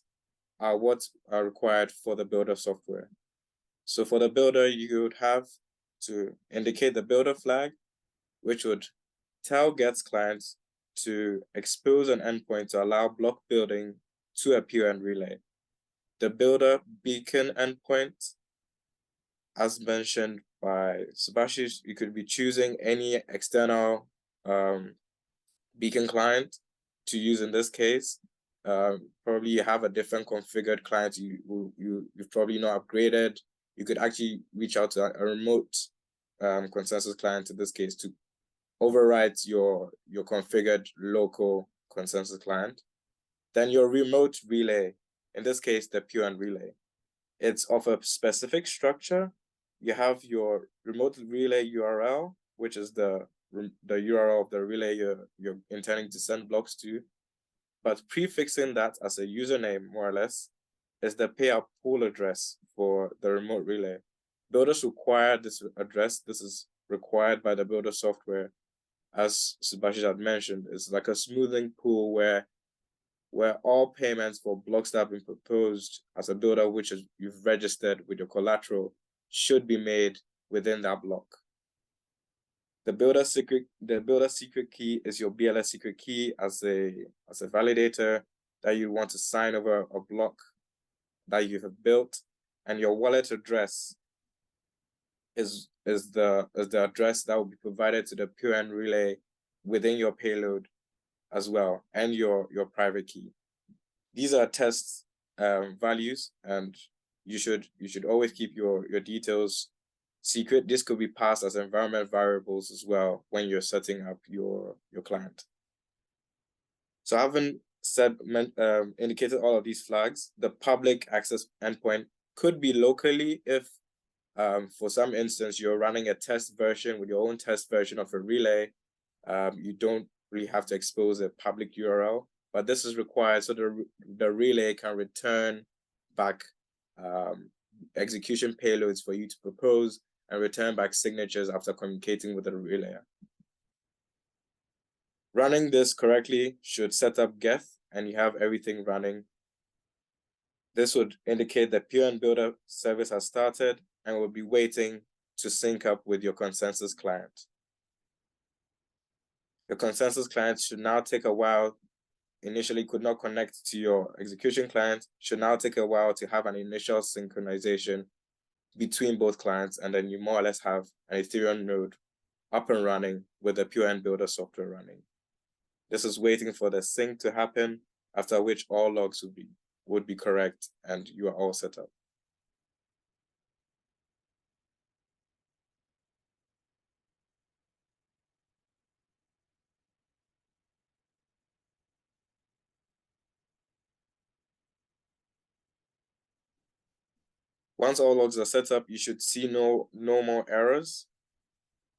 are what are required for the builder software. So for the builder, you would have to indicate the builder flag, which would tell Geth's clients to expose an endpoint to allow block building to a PoN relay. The builder beacon endpoint, as mentioned by Subhashish, you could be choosing any external beacon client to use in this case. Probably you have a different configured client you've probably not upgraded. You could actually reach out to a remote consensus client in this case to overwrite your configured local consensus client. Then your remote relay, in this case, the PoN relay. It's of a specific structure. You have your remote relay URL, which is the URL of the relay you're intending to send blocks to. But prefixing that as a username, more or less, is the payout pool address for the remote relay. Builders require this address. This is required by the builder software. As Subhashish had mentioned, it's like a smoothing pool where all payments for blocks that have been proposed as a builder, which is you've registered with your collateral, should be made within that block. The builder secret key is your BLS secret key as a validator that you want to sign over a block that you have built, and your wallet address is the address that will be provided to the PoN relay within your payload as well, and your private key. These are test values, and you should always keep your details secret. This could be passed as environment variables as well when you're setting up your client. So having indicated all of these flags, the public access endpoint could be locally if for some instance you're running a test version with your own test version of a relay. You don't really have to expose a public URL, but this is required so the relay can return back execution payloads for you to propose and return back signatures after communicating with the relay. Running this correctly should set up Geth, and you have everything running. This would indicate that PoN Builder service has started and will be waiting to sync up with your consensus client. Your consensus client should now take a while. Initially could not connect to your execution client, should now take a while to have an initial synchronization between both clients, and then you more or less have an Ethereum node up and running with the PoN Builder software running. This is waiting for the sync to happen, after which all logs would be correct and you are all set up. Once all logs are set up, you should see no more errors.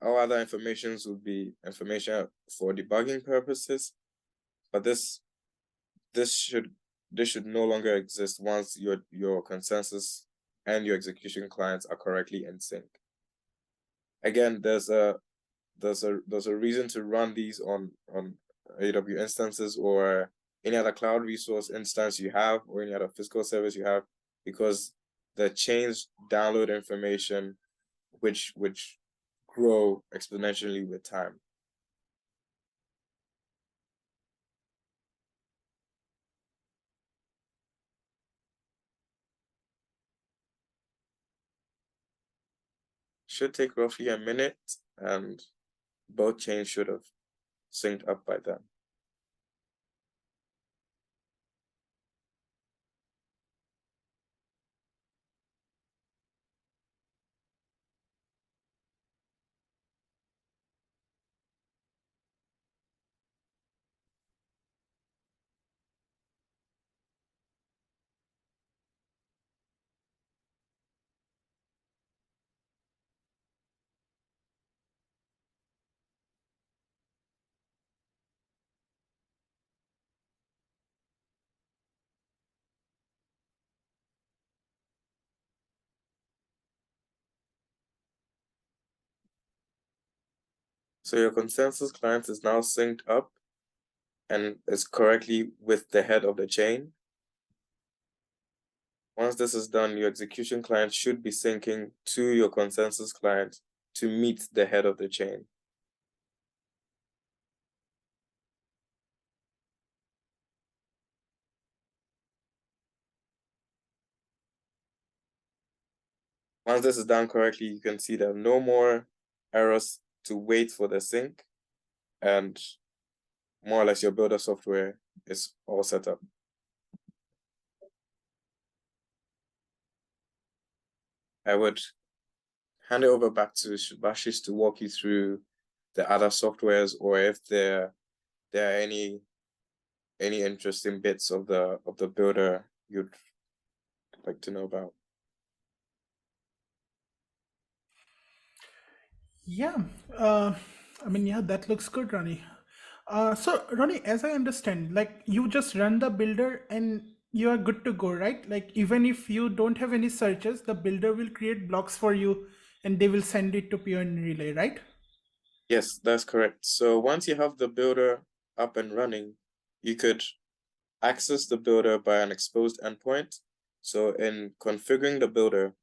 All other informations would be information for debugging purposes, but this should no longer exist once your consensus and your execution clients are correctly in sync. Again, there's a reason to run these on AWS instances or any other cloud resource instance you have, or any other physical service you have, because the chains download information which grow exponentially with time. Should take roughly a minute, and both chains should have synced up by then. So your consensus client is now synced up and is correctly with the head of the chain. Once this is done, your execution client should be syncing to your consensus client to meet the head of the chain. Once this is done correctly, you can see there are no more errors to wait for the sync, and more or less your builder software is all set up. I would hand it over back to Subhashis to walk you through the other softwares, or if there are any interesting bits of the builder you'd like to know about. Yeah, I mean, yeah, that looks good, Ronnie. So, Ronnie, as I understand, like you just run the builder and you are good to go, right? Like even if you don't have any searches, the builder will create blocks for you and they will send it to PoN Relay, right? Yes, that's correct. So once you have the builder up and running, you could access the builder by an exposed endpoint. So in configuring the builder,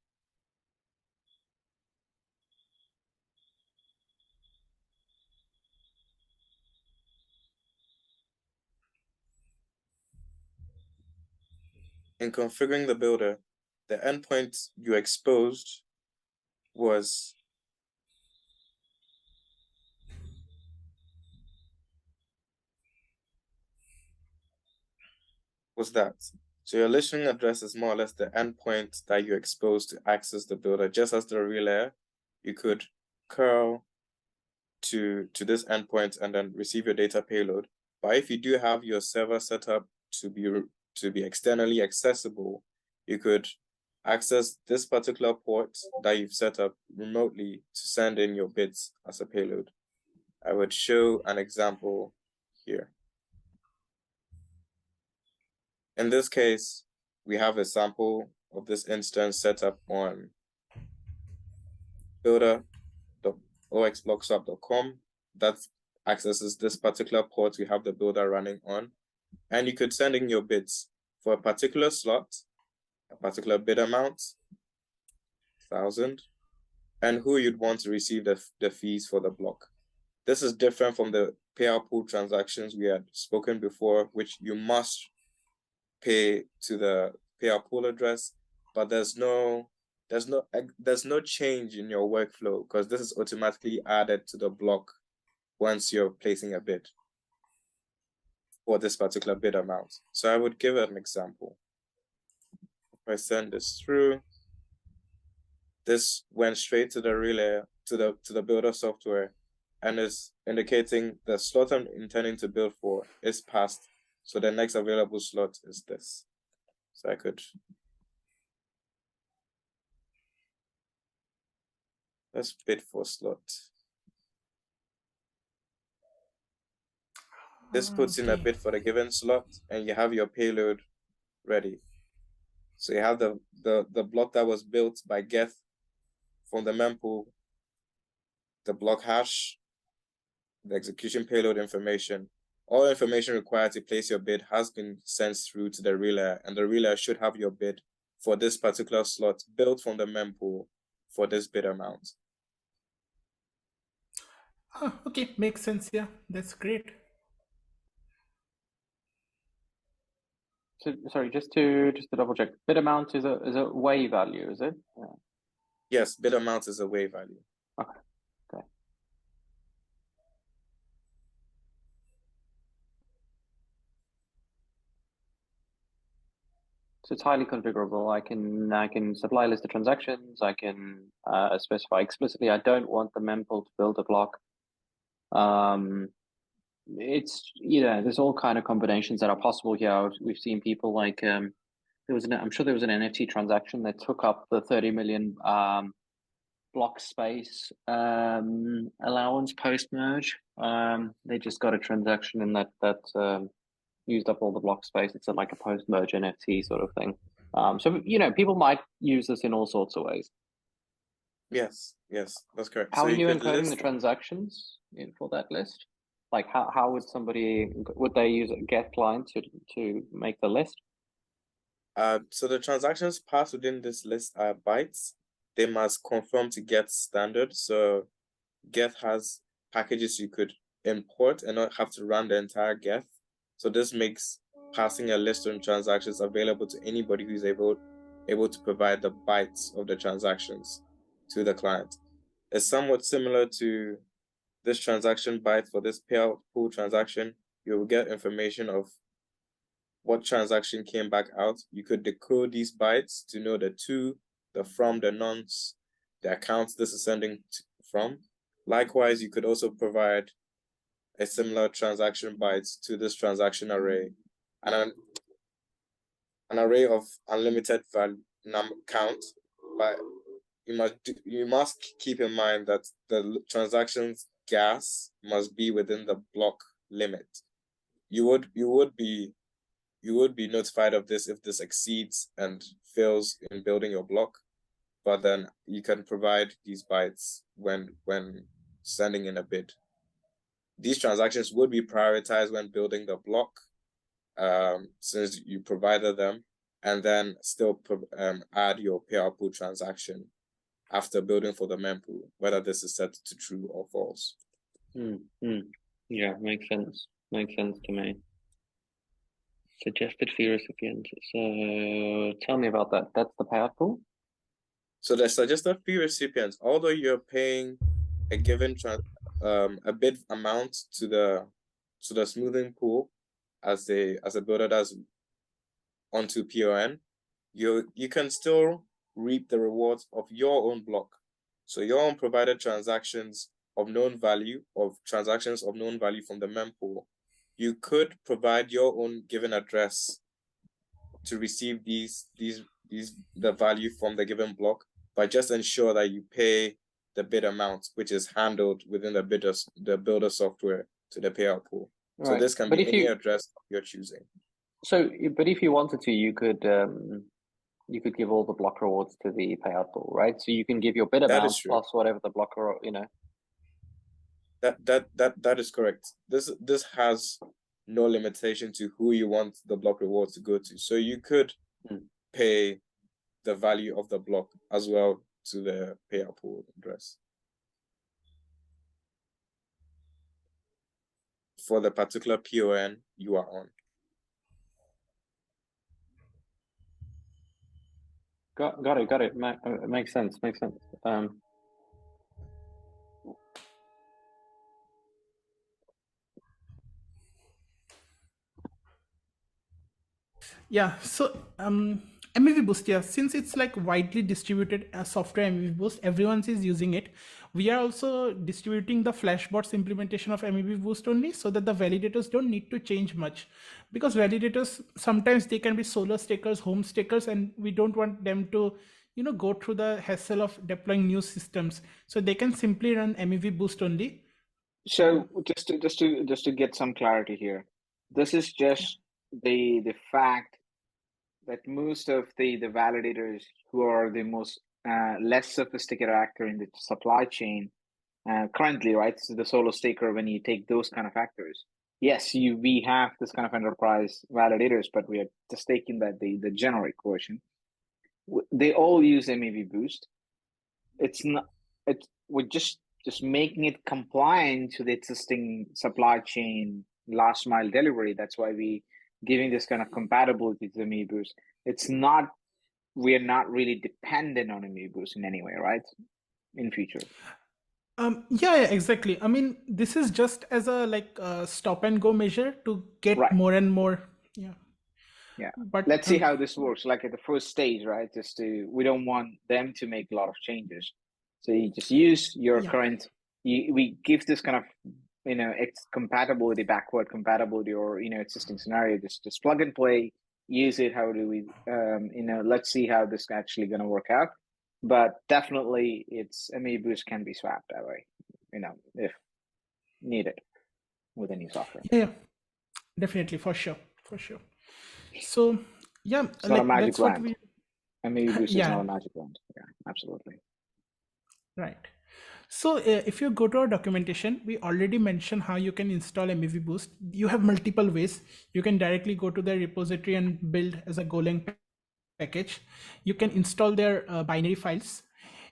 in configuring the builder, the endpoint you exposed was that. So your listening address is more or less the endpoint that you exposed to access the builder. Just as the relay, you could curl to this endpoint and then receive your data payload. But if you do have your server set up to be externally accessible, you could access this particular port that you've set up remotely to send in your bits as a payload. I would show an example here. In this case, we have a sample of this instance set up on builder.oxblockswap.com that accesses this particular port we have the builder running on. And you could send in your bids for a particular slot, a particular bid amount, 1,000, and who you'd want to receive the fees for the block. This is different from the payout pool transactions we had spoken before, which you must pay to the payout pool address, but there's no change in your workflow because this is automatically added to the block once you're placing a bid for this particular bid amount. So I would give an example. If I send this through, this went straight to the relay, to the builder software, and is indicating the slot I'm intending to build for is passed. So the next available slot is this. So I could, let's bid for slot. This puts in a bid for the given slot, and you have your payload ready. So you have the block that was built by Geth from the mempool, the block hash, the execution payload information. All information required to place your bid has been sent through to the relay, and the relay should have your bid for this particular slot built from the mempool for this bid amount. Oh, okay, makes sense. Yeah, that's great. So, sorry, just to double check, bid amount is a way value, is it? Yeah. Yes, bid amount is a way value. Okay. Okay. So it's highly configurable. I can supply a list of transactions. I can specify explicitly I don't want the mempool to build a block. It's there's all kind of combinations that are possible here. We've seen people like I'm sure there was an NFT transaction that took up the 30 million block space allowance post merge. They just got a transaction in that used up all the block space. It's like a post merge NFT sort of thing. So people might use this in all sorts of ways. Yes, that's correct. How so are you could encoding the transactions for that list? Like how would they use a get client to make the list? So the transactions passed within this list are bytes. They must conform to Get standard. So Get has packages you could import and not have to run the entire Get. So this makes passing a list on transactions available to anybody who's able to provide the bytes of the transactions to the client. It's somewhat similar to this transaction byte for this payout pool transaction. You will get information of what transaction came back out. You could decode these bytes to know the to, the from, the nonce, the accounts this is sending from. Likewise, you could also provide a similar transaction bytes to this transaction array, and an array of unlimited value count. But you must keep in mind that the transactions gas must be within the block limit. You would be notified of this if this exceeds and fails in building your block, but then you can provide these bytes when sending in a bid. These transactions would be prioritized when building the block, since you provided them, and then still add your payout pool transaction after building for the mempool, whether this is set to true or false. Yeah, makes sense. Makes sense to me. Suggested fee recipient. So tell me about that. That's the payout pool? So the suggested fee recipients, although you're paying a given a bid amount to the smoothing pool as a builder does onto PoN, you can still reap the rewards of your own block. So your own provided transactions of known value, from the mempool, you could provide your own given address to receive the value from the given block, but just ensure that you pay the bid amount, which is handled within the builder software to the payout pool. Right. So this can be any address you're choosing. So, but if you wanted to, you could give all the block rewards to the payout pool, right? So you can give your bid amount plus whatever the blocker, That is correct. This has no limitation to who you want the block rewards to go to. So you could pay the value of the block as well to the payout pool address for the particular PoN you are on. Got it. Makes sense. Yeah, so MEV Boost, yeah, since it's like widely distributed software MEV Boost, everyone is using it. We are also distributing the Flashbots implementation of MEV Boost only so that the validators don't need to change much, because validators, sometimes they can be solo stakers, home stakers, and we don't want them to, go through the hassle of deploying new systems. So they can simply run MEV Boost only. So just to get some clarity here, this is just the fact that most of the validators who are the most less sophisticated actor in the supply chain currently, right? So the solo staker, when you take those kind of actors, yes, we have this kind of enterprise validators, but we are just taking that the generic version. They all use MEV Boost. We're just making it compliant to the existing supply chain last mile delivery. That's why we giving this kind of compatibility to the MEV Boost. We are not really dependent on MEV Boost in any way, right? In future. Yeah, exactly. I mean, this is just as a stop and go measure to get more and more. Yeah. But let's see how this works. Like at the first stage, right? We don't want them to make a lot of changes. So you just use your current. We give this kind of compatibility, backward compatibility, or existing scenario. Just plug and play. Use it. How do we? Let's see how this is actually going to work out. But definitely, MEV Boost can be swapped that way. If needed with any software. Yeah, definitely, for sure. So yeah, it's not a magic wand. MEV Boost is not a magic wand. Yeah, absolutely. Right. So if you go to our documentation, we already mentioned how you can install MEV Boost. You have multiple ways. You can directly go to their repository and build as a Golang package. You can install their binary files.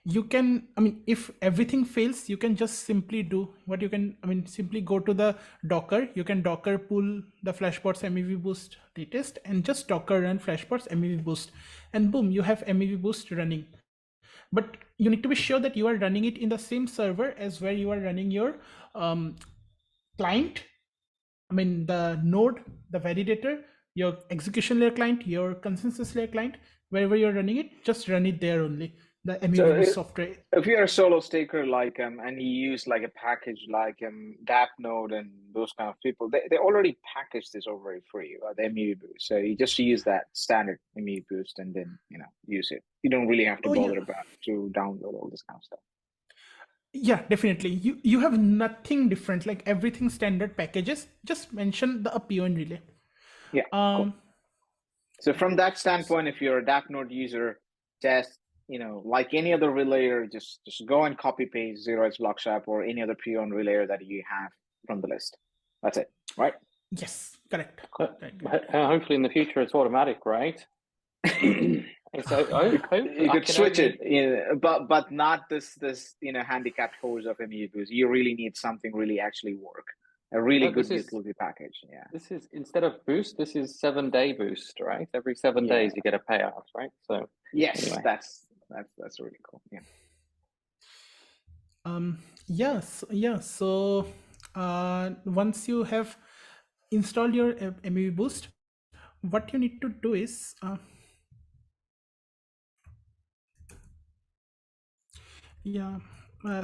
You can, if everything fails, you can just simply do what you can, simply go to the Docker. You can Docker pull the Flashbots MEV Boost latest and just Docker run Flashbots MEV Boost, and boom, you have MEV Boost running. But you need to be sure that you are running it in the same server as where you are running your client. The node, the validator, your execution layer client, your consensus layer client, wherever you're running it, just run it there only. The MEV software. If you're a solo staker and you use like a package like dApp node and those kind of people, they already package this over for you, the MEV Boost. So you just use that standard MEV Boost and then use it. You don't really have to bother about to download all this kind of stuff. Yeah, definitely. You have nothing different, like everything standard packages. Just mention the PoN Relay. Yeah. Cool. So from that standpoint, if you're a dApp node user, just like any other relayer, just go and copy paste 0x Blockshop or any other PoN relayer that you have from the list. That's it, right? Yes, correct. Hopefully in the future it's automatic, right? So you could switch it, but not this handicapped horse of MEV Boost. You really need something really actually work. a really Oh, good this is- utility package. Yeah. This is, instead of boost, this is 7-day boost, right? Every 7 days you get a payout, right? So Yes, anyway. that's really cool. Yeah. Yes, yeah. So once you have installed your MEV boost, what you need to do is yeah.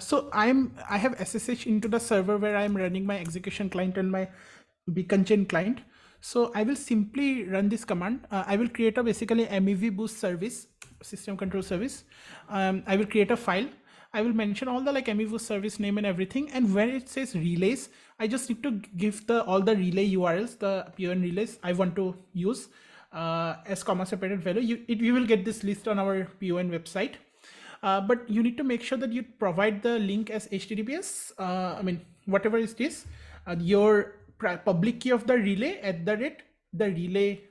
So I have SSH into the server where I'm running my execution client and my beacon chain client. So I will simply run this command. I will create a basically MEV boost service, system control service. I will create a file. I will mention all the like MEV boost service name and everything. And when it says relays, I just need to give the all the relay URLs, the PoN relays I want to use as comma separated value. You will get this list on our PoN website. But you need to make sure that you provide the link as HTTPS. I mean, whatever is this, your public key of the relay at the relay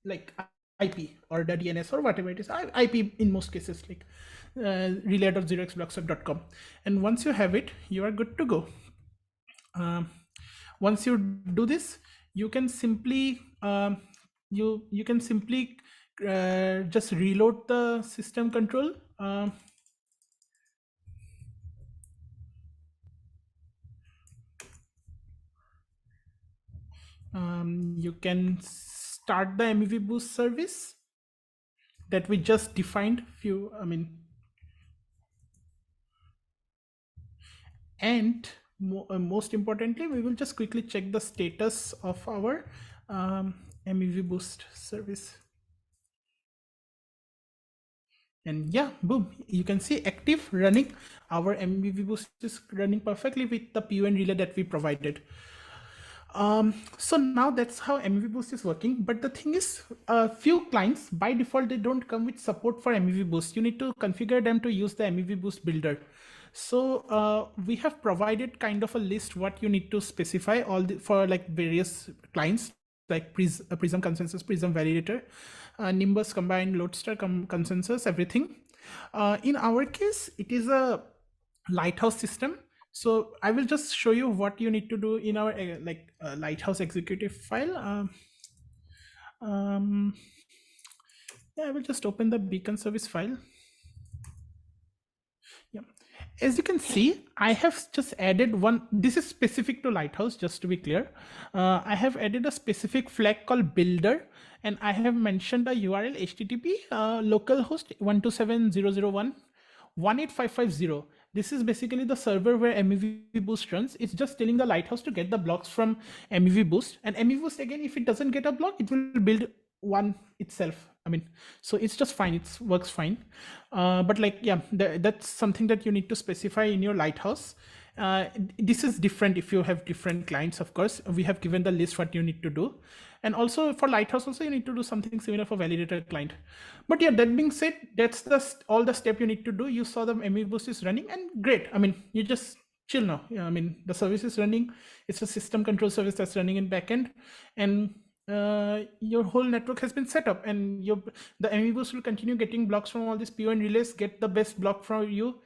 like IP or the DNS or whatever it is, IP in most cases, like relay.0xblocksup.com. And once you have it, you are good to go. Once you do this, you can simply you can simply just reload the system control. You can start the MEV boost service that we just defined few, and most importantly, we will just quickly check the status of our MEV boost service. And yeah, boom, you can see active running. Our MEV boost is running perfectly with the PoN relay that we provided. So now that's how MEV boost is working. But the thing is, a few clients by default, they don't come with support for MEV boost. You need to configure them to use the MEV boost builder. So we have provided kind of a list what you need to specify for like various clients like Prism Consensus, Prism Validator, Nimbus Combined, Lodestar Consensus, everything. In our case, it is a Lighthouse system. So I will just show you what you need to do in our Lighthouse executive file. Yeah, I will just open the beacon service file. Yeah. As you can see, I have just added one. This is specific to Lighthouse, just to be clear. I have added a specific flag called builder, and I have mentioned the URL HTTP localhost 127.0.0.1 This is basically the server where MEV Boost runs. It's just telling the Lighthouse to get the blocks from MEV Boost, and MEV Boost, again, if it doesn't get a block, it will build one itself. So it's just fine. It works fine. But like, yeah, that's something that you need to specify in your Lighthouse. This is different if you have different clients. Of course, we have given the list what you need to do. And also for Lighthouse, also you need to do something similar for validator client. But yeah, that being said, that's all the step you need to do. You saw the MEV Boost is running, and great. You just chill now. Yeah, the service is running. It's a system control service that's running in backend, and your whole network has been set up, and the MEV Boost will continue getting blocks from all these PoN relays, get the best block from you,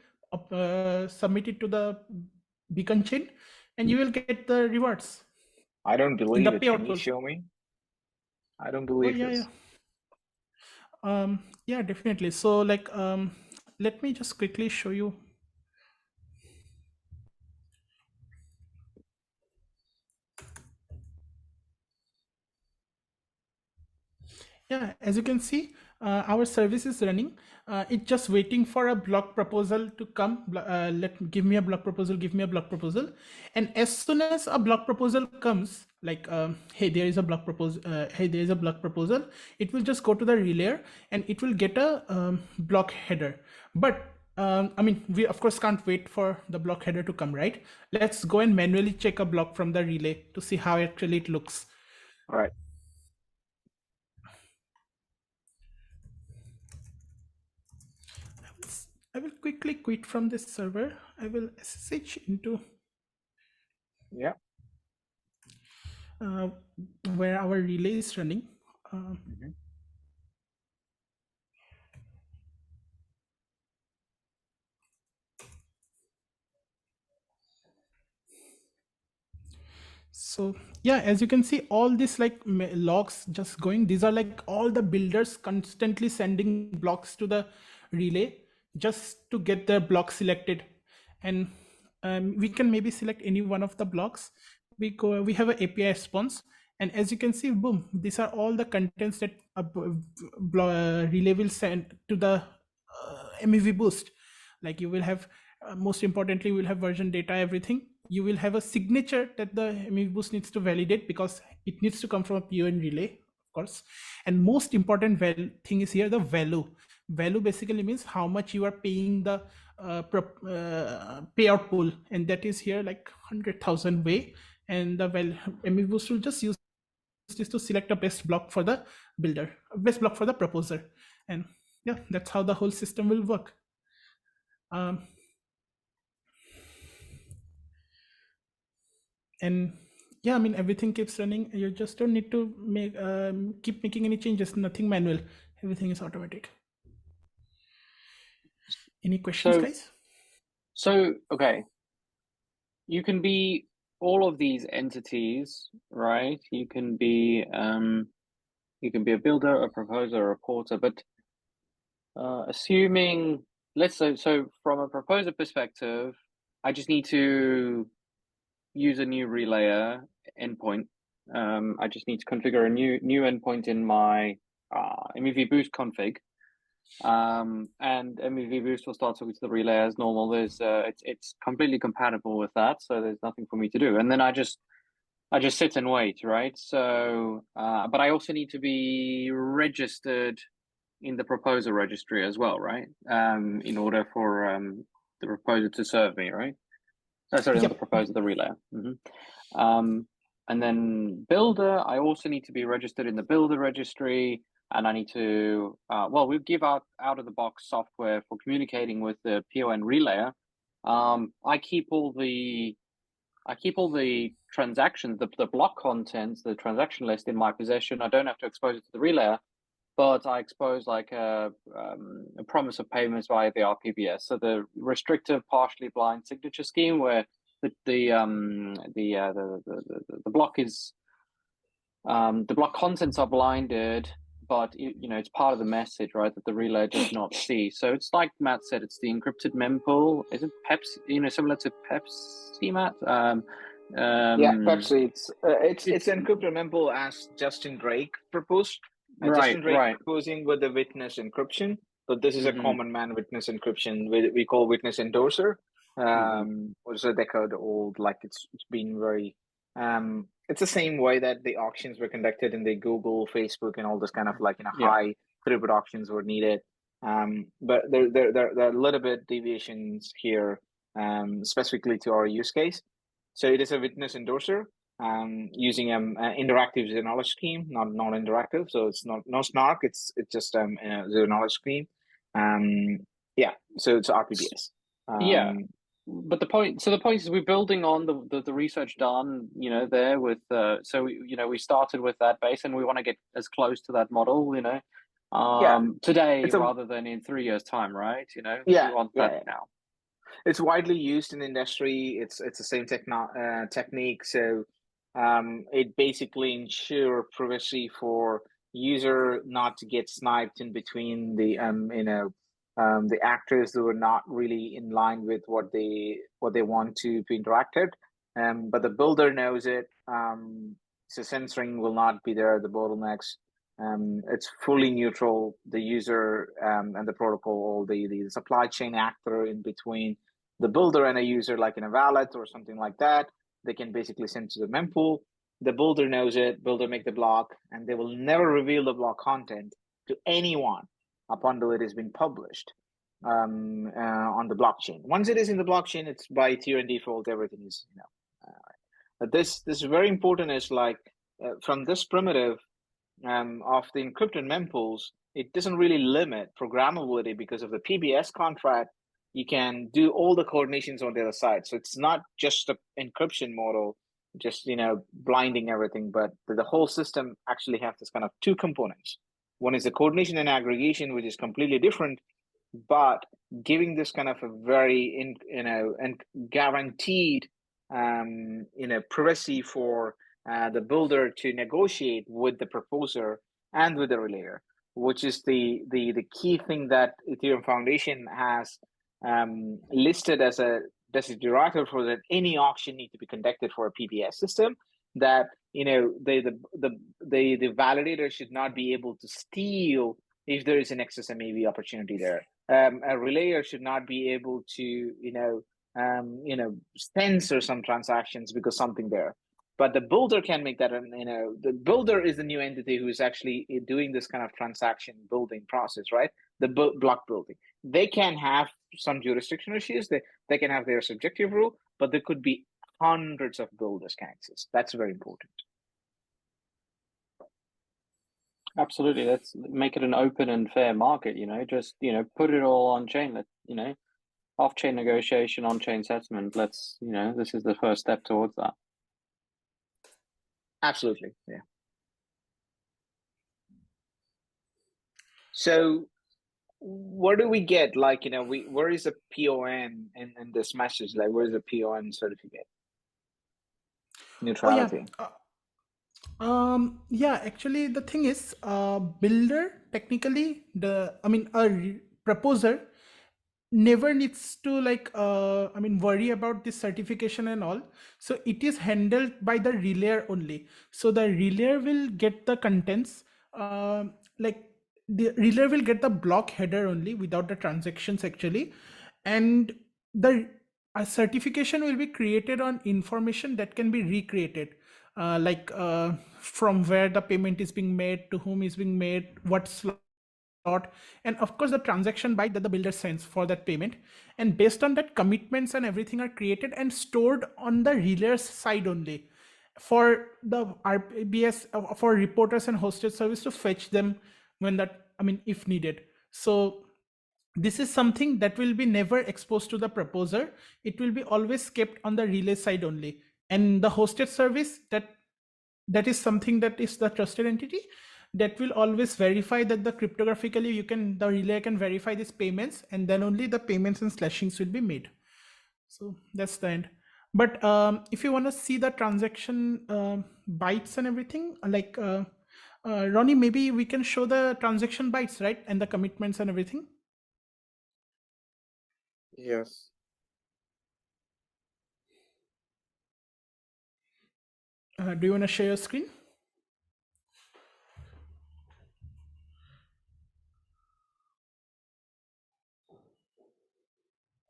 submit it to the beacon chain, and you will get the rewards. I don't believe it. Can you show me? I don't believe this. Yeah, definitely. So like, let me just quickly show you. Yeah, as you can see, our service is running. It's just waiting for a block proposal to come. Give me a block proposal, give me a block proposal. And as soon as a block proposal comes, like, hey, there is a block proposal. Hey, there is a block proposal. It will just go to the relayer and it will get a block header. But we of course can't wait for the block header to come, right? Let's go and manually check a block from the relay to see how actually it looks. All right. I will quickly quit from this server. I will SSH into where our relay is running. So yeah, as you can see, all this like logs just going, these are like all the builders constantly sending blocks to the relay just to get the block selected. And we can maybe select any one of the blocks. We have an API response, and as you can see, boom, these are all the contents that relay will send to the MEV boost. Like you will have, most importantly, you will have version data, everything. You will have a signature that the MEV boost needs to validate, because it needs to come from a PoN relay, of course. And most important thing is here the value. Value basically means how much you are paying the payout pool, and that is here like 100,000 way. And the MEV boost will just use this to select a best block for the builder, best block for the proposer. And yeah, that's how the whole system will work. And yeah, I mean, everything keeps running. You just don't need to make keep making any changes. Nothing manual. Everything is automatic. Any questions, guys? So okay, you can be all of these entities, right? You can be a builder, a proposer, a porter, but assuming, let's say, so from a proposer perspective, I just need to use a new relayer endpoint. I just need to configure a new endpoint in my MEV boost config. And MEV boost will start talking to the relay as normal. There's it's completely compatible with that, so there's nothing for me to do. And then I just sit and wait, right? So, but I also need to be registered in the proposer registry as well, right? In order for the proposer to serve me, right? Sorry, not the proposer, the relay. And then builder, I also need to be registered in the builder registry, and I need to, well, we give out of the box software for communicating with the PoN relayer. I keep all the transactions, the block contents, the transaction list in my possession. I don't have to expose it to the relayer, but I expose like a promise of payments via the RPBS. So the restrictive partially blind signature scheme, where the block is the block contents are blinded, but it's part of the message, right, that the relay does not see. So it's like Matt said, it's the encrypted mempool. Is it Pepsi? Similar to Pepsi, Matt? Yeah, Pepsi. It's encrypted mempool as Justin Drake proposed. Justin Drake proposing with the witness encryption, but this is a common man witness encryption. We call witness endorser. Was a decade old. Like it's been very. It's the same way that the auctions were conducted in the Google, Facebook, and all this kind of like high throughput auctions were needed. But there are a little bit deviations here, specifically to our use case. So it is a witness endorser using an interactive zero knowledge scheme, not non-interactive. So it's no snark. It's just zero knowledge scheme. Yeah. So it's RPBS. But the point is we're building on the research done, there with so we started with that base, and we want to get as close to that model, today rather than in 3 years' time, right? We want that now. It's widely used in industry. It's the same technique. So it basically ensure privacy for user not to get sniped in between the the actors who are not really in line with what they want to be interacted. But the builder knows it. So censoring will not be there. The bottlenecks. It's fully neutral. The user and the protocol, the supply chain actor in between the builder and a user, like in a wallet or something like that, they can basically send to the mempool. The builder knows it. Builder make the block, and they will never reveal the block content to anyone upon it has been published on the blockchain. Once it is in the blockchain, it's by tier and default. Everything is But this is very important. Is like from this primitive of the encrypted mempools, it doesn't really limit programmability because of the PBS contract. You can do all the coordinations on the other side. So it's not just the encryption model, just blinding everything, but the whole system actually has this kind of two components. One is the coordination and aggregation, which is completely different, but giving this kind of a very and guaranteed privacy for the builder to negotiate with the proposer and with the relayer, which is the key thing that Ethereum Foundation has listed as a desideratum for that any auction need to be conducted for a PBS system, that the validator should not be able to steal if there is an XSMAV opportunity there. A relayer should not be able to censor some transactions because something there. But the builder can make that, the builder is the new entity who is actually doing this kind of transaction building process, right? The block building. They can have some jurisdiction issues. They can have their subjective rule, but there could be hundreds of builders can exist. That's very important. Absolutely. Let's make it an open and fair market, just, put it all on chain. Let, off-chain negotiation, on-chain settlement. Let's, this is the first step towards that. Absolutely, yeah. So what do we get? Like, where is the PoN in this message? Like, where is the PoN certificate? Neutrality. Yeah, actually the thing is, builder technically a proposer never needs to worry about this certification and all. So it is handled by the relayer only. So the relayer will get the contents, the relayer will get the block header only without the transactions actually, and the certification will be created on information that can be recreated, from where the payment is being made, to whom is being made, what slot, and of course the transaction byte that the builder sends for that payment. And based on that, commitments and everything are created and stored on the relayer's side only for the RBS, for reporters and hosted service to fetch them when if needed. So this is something that will be never exposed to the proposer. It will be always kept on the relay side only, and the hosted service, that is something that is the trusted entity that will always verify that the cryptographically the relay can verify these payments, and then only the payments and slashings will be made. So that's the end. But if you want to see the transaction bytes and everything, Ronnie, maybe we can show the transaction bytes, right? And the commitments and everything. Yes. Do you want to share your screen?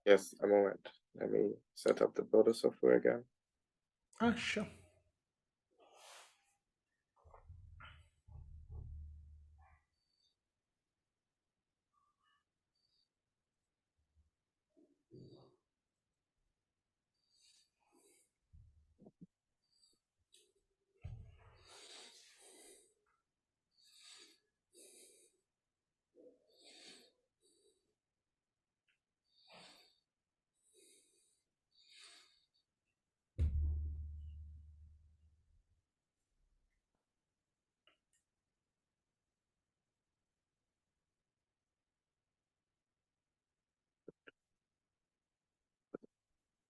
Yes, a moment. Let me set up the builder software again. Sure.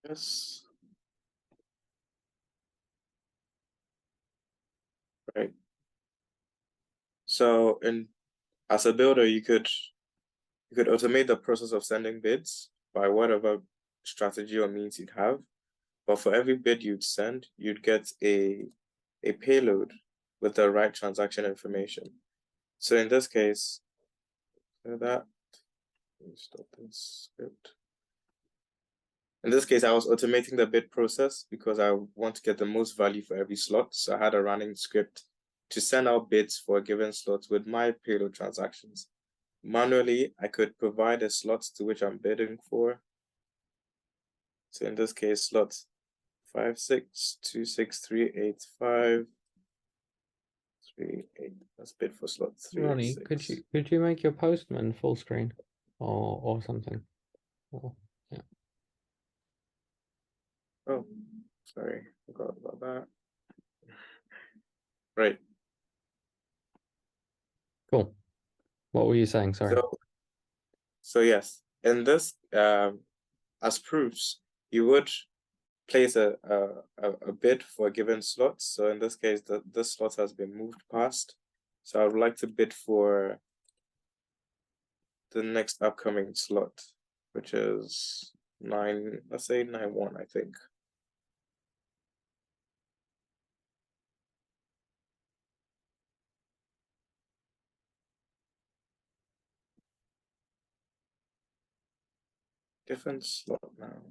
Yes. Right. So as a builder, you could automate the process of sending bids by whatever strategy or means you'd have. But for every bid you'd send, you'd get a payload with the right transaction information. So in this case, let me stop this script. In this case, I was automating the bid process because I want to get the most value for every slot. So I had a running script to send out bids for a given slot with my payload transactions. Manually, I could provide the slots to which I'm bidding for. So in this case, slots 5626385338. Let's bid for slot 3. Ronnie, could you make your postman full screen or something? Yeah. Oh, sorry, forgot about that. Right. Cool. What were you saying? Sorry. So yes, in this, as proofs, you would place a bid for a given slot. So in this case, this slot has been moved past. So I would like to bid for the next upcoming slot, which is 9, let's say 9-1, I think. Different slot now.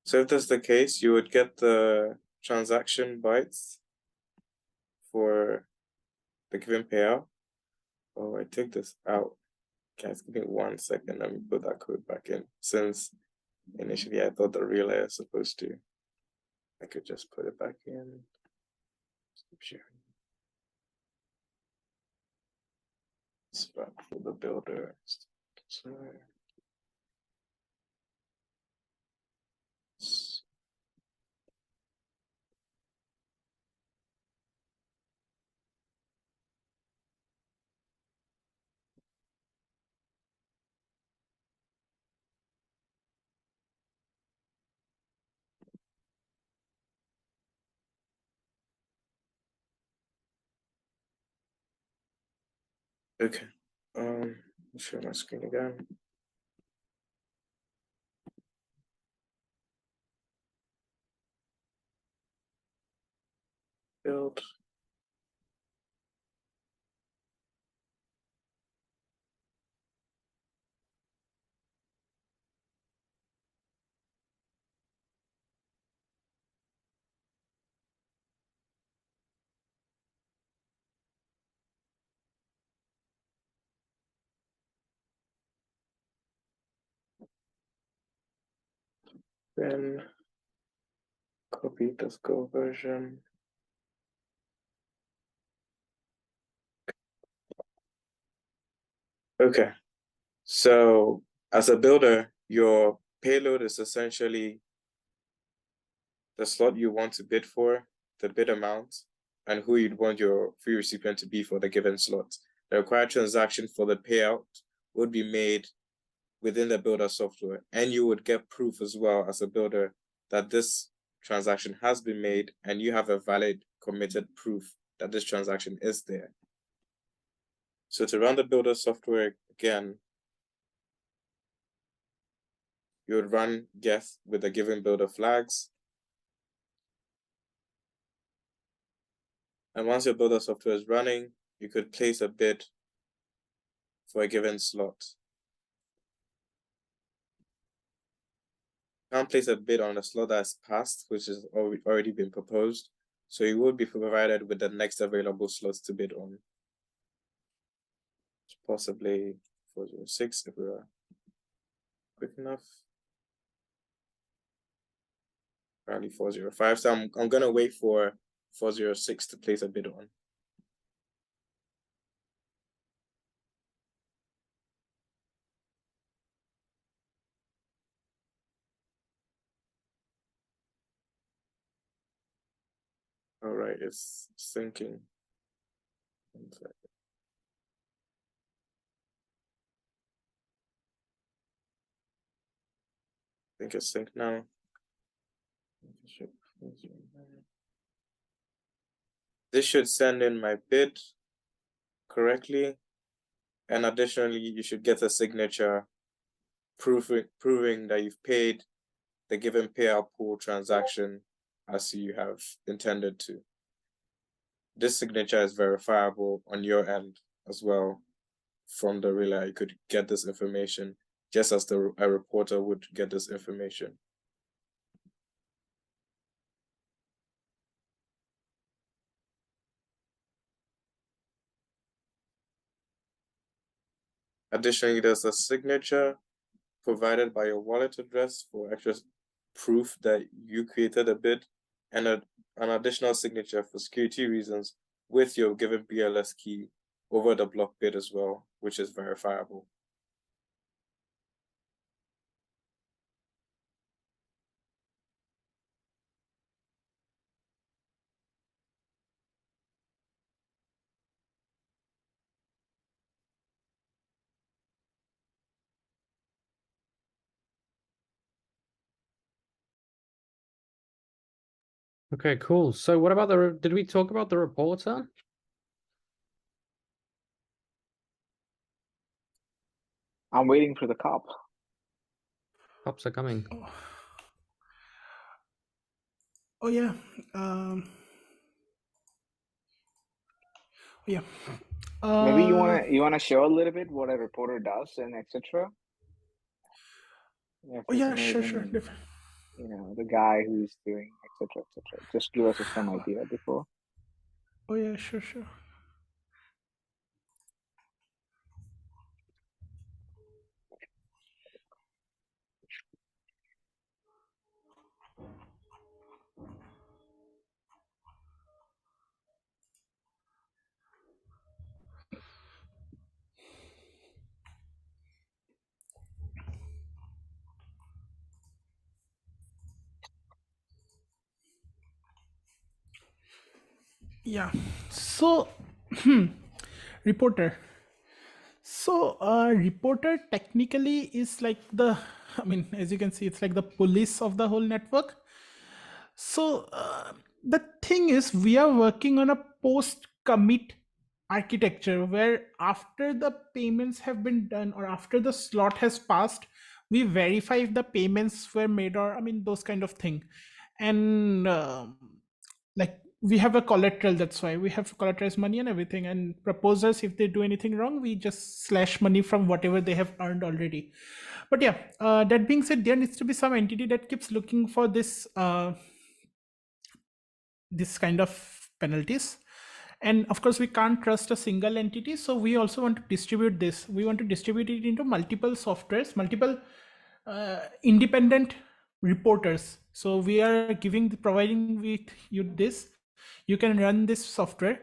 So if that's the case, you would get the transaction bytes for the given payout. Oh, I took this out. Guys, give me 1 second. Let me put that code back in. Since initially I thought the relay is supposed to, I could just put it back in. Stop sharing. It's back for the builder. Sorry. Okay. I'll share my screen again. Build. Then copy this Go version. Okay. So as a builder, your payload is essentially the slot you want to bid for, the bid amount, and who you'd want your free recipient to be for the given slot. The required transaction for the payout would be made within the builder software, and you would get proof as well as a builder that this transaction has been made and you have a valid committed proof that this transaction is there. So to run the builder software again, you would run get with the given builder flags. And once your builder software is running, you could place a bid for a given slot. You can't place a bid on a slot that's passed, which has already been proposed. So you would be provided with the next available slots to bid on. Possibly 406 if we were quick enough. Probably 405. So I'm gonna wait for 406 to place a bid on. All right, it's syncing. One second. I think it's synced now. This should send in my bid correctly. And additionally, you should get a signature proving that you've paid the given payout pool transaction as you have intended to. This signature is verifiable on your end as well from the relay. You could get this information just as a reporter would get this information. Additionally, there's a signature provided by your wallet address for extra proof that you created a bid, and an additional signature for security reasons with your given BLS key over the block bid as well, which is verifiable. Okay, cool. So what about did we talk about the reporter? I'm waiting for the cop. Cops are coming. Oh yeah. Yeah. Maybe you wanna show a little bit what a reporter does and etc. If Oh it's yeah, sure, amazing, the guy who's doing etc. etc. Just give us some idea before. Oh yeah, sure. Yeah. So, reporter. So, reporter technically is like I mean, as you can see, it's like the police of the whole network. So, the thing is, we are working on a post commit architecture where after the payments have been done or after the slot has passed, we verify if the payments were made, or I mean, those kind of thing. And like we have a collateral, that's why we have collateralized money and everything, and proposers, if they do anything wrong, we just slash money from whatever they have earned already. But yeah, that being said, there needs to be some entity that keeps looking for this kind of penalties. And of course we can't trust a single entity, so we also want to distribute this. We want to distribute it into multiple softwares, multiple independent reporters. So we are providing with you this. You can run this software.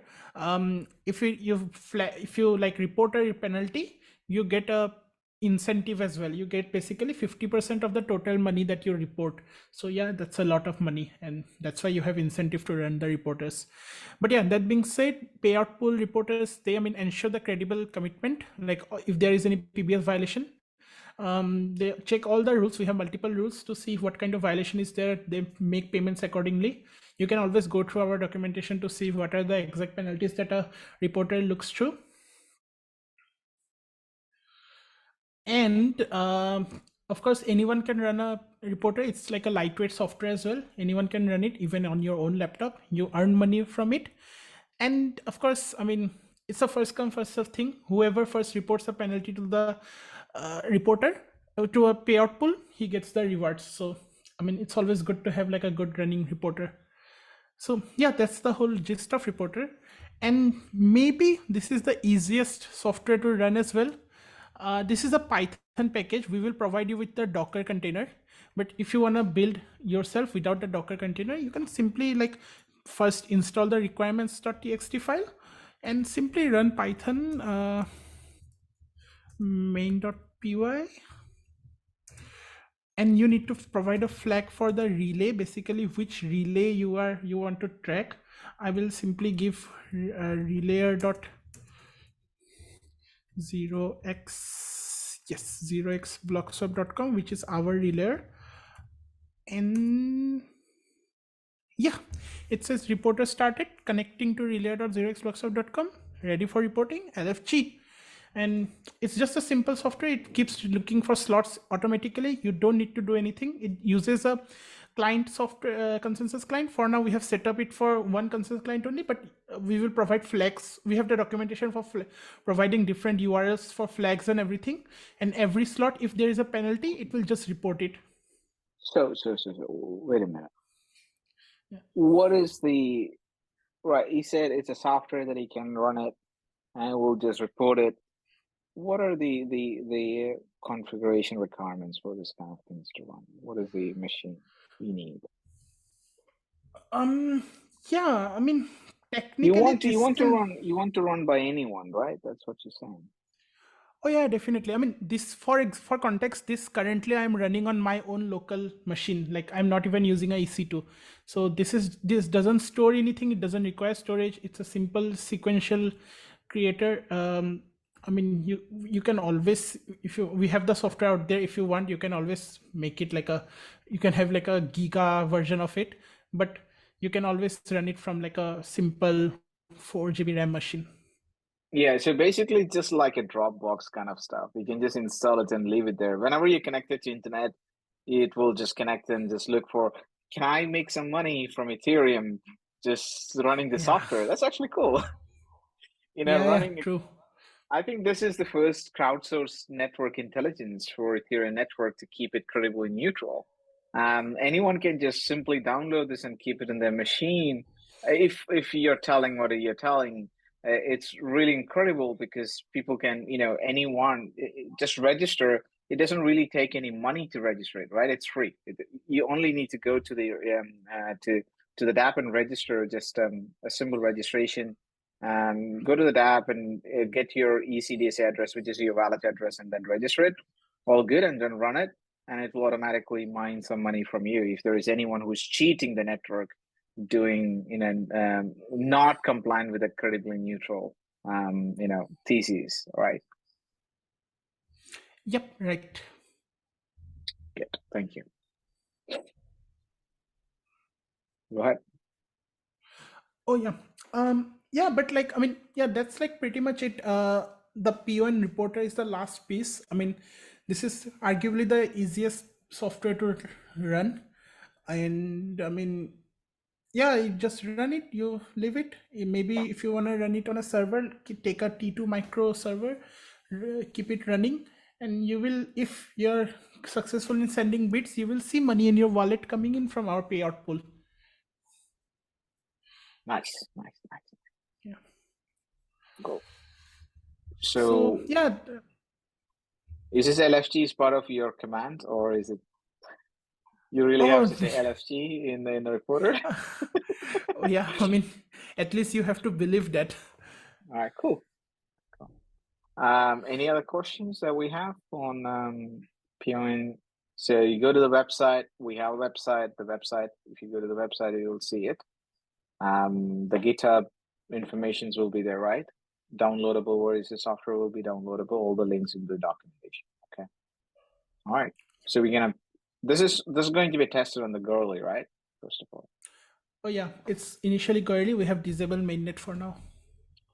If you like report a penalty, you get a incentive as well. You get basically 50% of the total money that you report. So yeah, that's a lot of money, and that's why you have incentive to run the reporters. But yeah, that being said, payout pool reporters, they ensure the credible commitment. Like if there is any PBS violation, they check all the rules. We have multiple rules to see what kind of violation is there. They make payments accordingly. You can always go through our documentation to see what are the exact penalties that a reporter looks through. And of course, anyone can run a reporter. It's like a lightweight software as well. Anyone can run it, even on your own laptop. You earn money from it. And of course, I mean, it's a first come first serve thing. Whoever first reports a penalty to the reporter, to a payout pool, he gets the rewards. So I mean, it's always good to have like a good running reporter. So yeah, that's the whole gist of reporter. And maybe this is the easiest software to run as well. This is a Python package. We will provide you with the Docker container. But if you want to build yourself without the Docker container, you can simply like first install the requirements.txt file and simply run Python main.py. And you need to provide a flag for the relay, basically which relay you want to track. I will simply give relayer dot 0x which is our relayer. And yeah, it says reporter started, connecting to relayer.0x ready for reporting, LFG. And it's just a simple software. It keeps looking for slots automatically. You don't need to do anything. It uses a client software, consensus client. For now, we have set up it for one consensus client only, but we will provide flags. We have the documentation for providing different URLs for flags and everything. And every slot, if there is a penalty, it will just report it. So wait a minute. Yeah. What is right? He said it's a software that he can run it and we'll just report it. What are the configuration requirements for this kind of things to run? What is the machine you need? Yeah, I mean, technically you want to run by anyone, right? That's what you're saying. Oh yeah, definitely. I mean, this for context, this currently I'm running on my own local machine. Like I'm not even using a EC2. So this doesn't store anything. It doesn't require storage. It's a simple sequential creator. I mean, you can always, we have the software out there. If you want, you can always make it like you can have like a giga version of it. But you can always run it from like a simple 4 GB RAM machine. Yeah, so basically just like a Dropbox kind of stuff. You can just install it and leave it there. Whenever you connect it to internet, it will just connect and just look for, can I make some money from Ethereum just running the Yeah. software? That's actually cool. Yeah, Running it. true. I think this is the first crowdsourced network intelligence for Ethereum network to keep it credibly neutral. Anyone can just simply download this and keep it in their machine. If you're telling what you're telling, it's really incredible because people can, anyone just register. It doesn't really take any money to register it, right? It's free. You only need to go to the to the dApp and register, just a simple registration. Go to the dApp and get your ECDSA address, which is your wallet address, and then register it. All good, and then run it, and it will automatically mine some money from you. If there is anyone who's cheating the network, doing not compliant with a credibly neutral thesis, right? Yep, right. Good, thank you. Go ahead. Oh yeah. Yeah, but like I mean, yeah, that's like pretty much it. The PoN reporter is the last piece. I mean, this is arguably the easiest software to run. And I mean, yeah, you just run it, you leave it. Maybe if you want to run it on a server, take a T2 micro server, keep it running, and you will, if you're successful in sending bits, you will see money in your wallet coming in from our payout pool. Nice. Yeah. Go. So yeah, Is this LFT is part of your command, or is it you really have oh, to say LFT in the reporter? oh yeah, I mean, at least you have to believe that. All right, cool. Any other questions that we have on PoN? So you go to the website. We have a website. The website. If you go to the website, you'll see it. The GitHub informations will be there, right? Downloadable, where is the software will be downloadable. All the links in the documentation. Okay. All right. So we're gonna. This is going to be tested on the girly, right? First of all. Oh yeah, it's initially girly. We have disabled mainnet for now.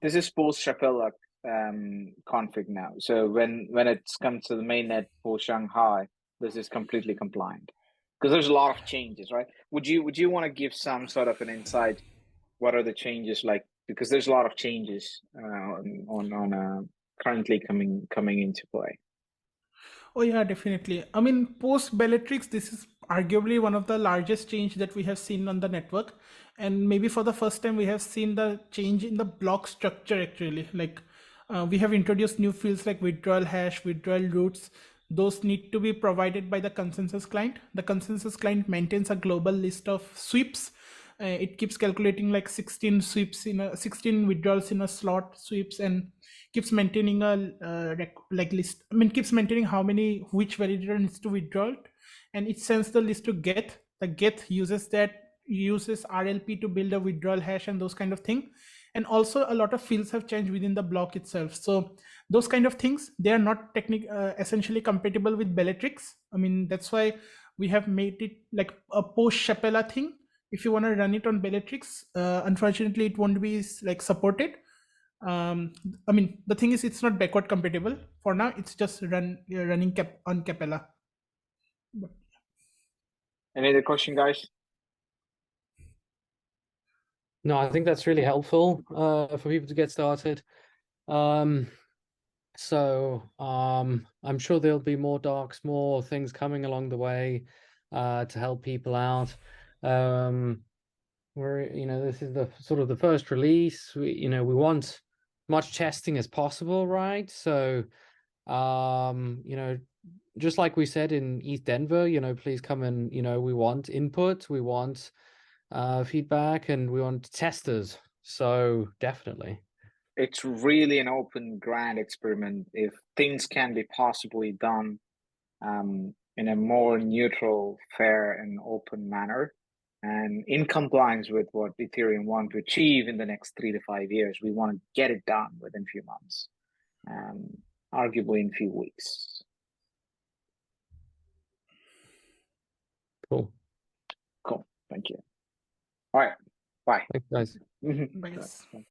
This is post Chapella config now. So when it comes to the mainnet for Shanghai, this is completely compliant because there's a lot of changes, right? Would you want to give some sort of an insight? What are the changes like? Because there's a lot of changes on currently coming into play. Oh yeah, definitely. I mean, post Bellatrix, this is arguably one of the largest change that we have seen on the network, and maybe for the first time we have seen the change in the block structure actually. Like we have introduced new fields like withdrawal hash, withdrawal roots. Those need to be provided by the consensus client. The consensus client maintains a global list of sweeps. It keeps calculating like 16 sweeps in a 16 withdrawals in a slot sweeps, and keeps maintaining a like list. I mean, keeps maintaining how many which validator needs to withdraw it, and it sends the list to get. The get uses RLP to build a withdrawal hash and those kind of thing. And also a lot of fields have changed within the block itself. So those kind of things, they are not essentially compatible with Bellatrix. I mean, that's why we have made it like a post Chapella thing. If you want to run it on Bellatrix, unfortunately it won't be like supported. I mean, the thing is, it's not backward compatible for now. It's just running on Capella. But Any other question, guys? No, I think that's really helpful for people to get started. I'm sure there'll be more darks, more things coming along the way to help people out. This is the sort of the first release. We want much testing as possible, right? So, just like we said in East Denver, please come and, we want input, we want feedback, and we want testers. So definitely. It's really an open, grand experiment. If things can be possibly done in a more neutral, fair, and open manner, and in compliance with what Ethereum want to achieve in the next 3 to 5 years, we want to get it done within a few months, arguably in a few weeks. Cool. Cool. Thank you. All right. Bye. Thanks, guys. Bye, guys.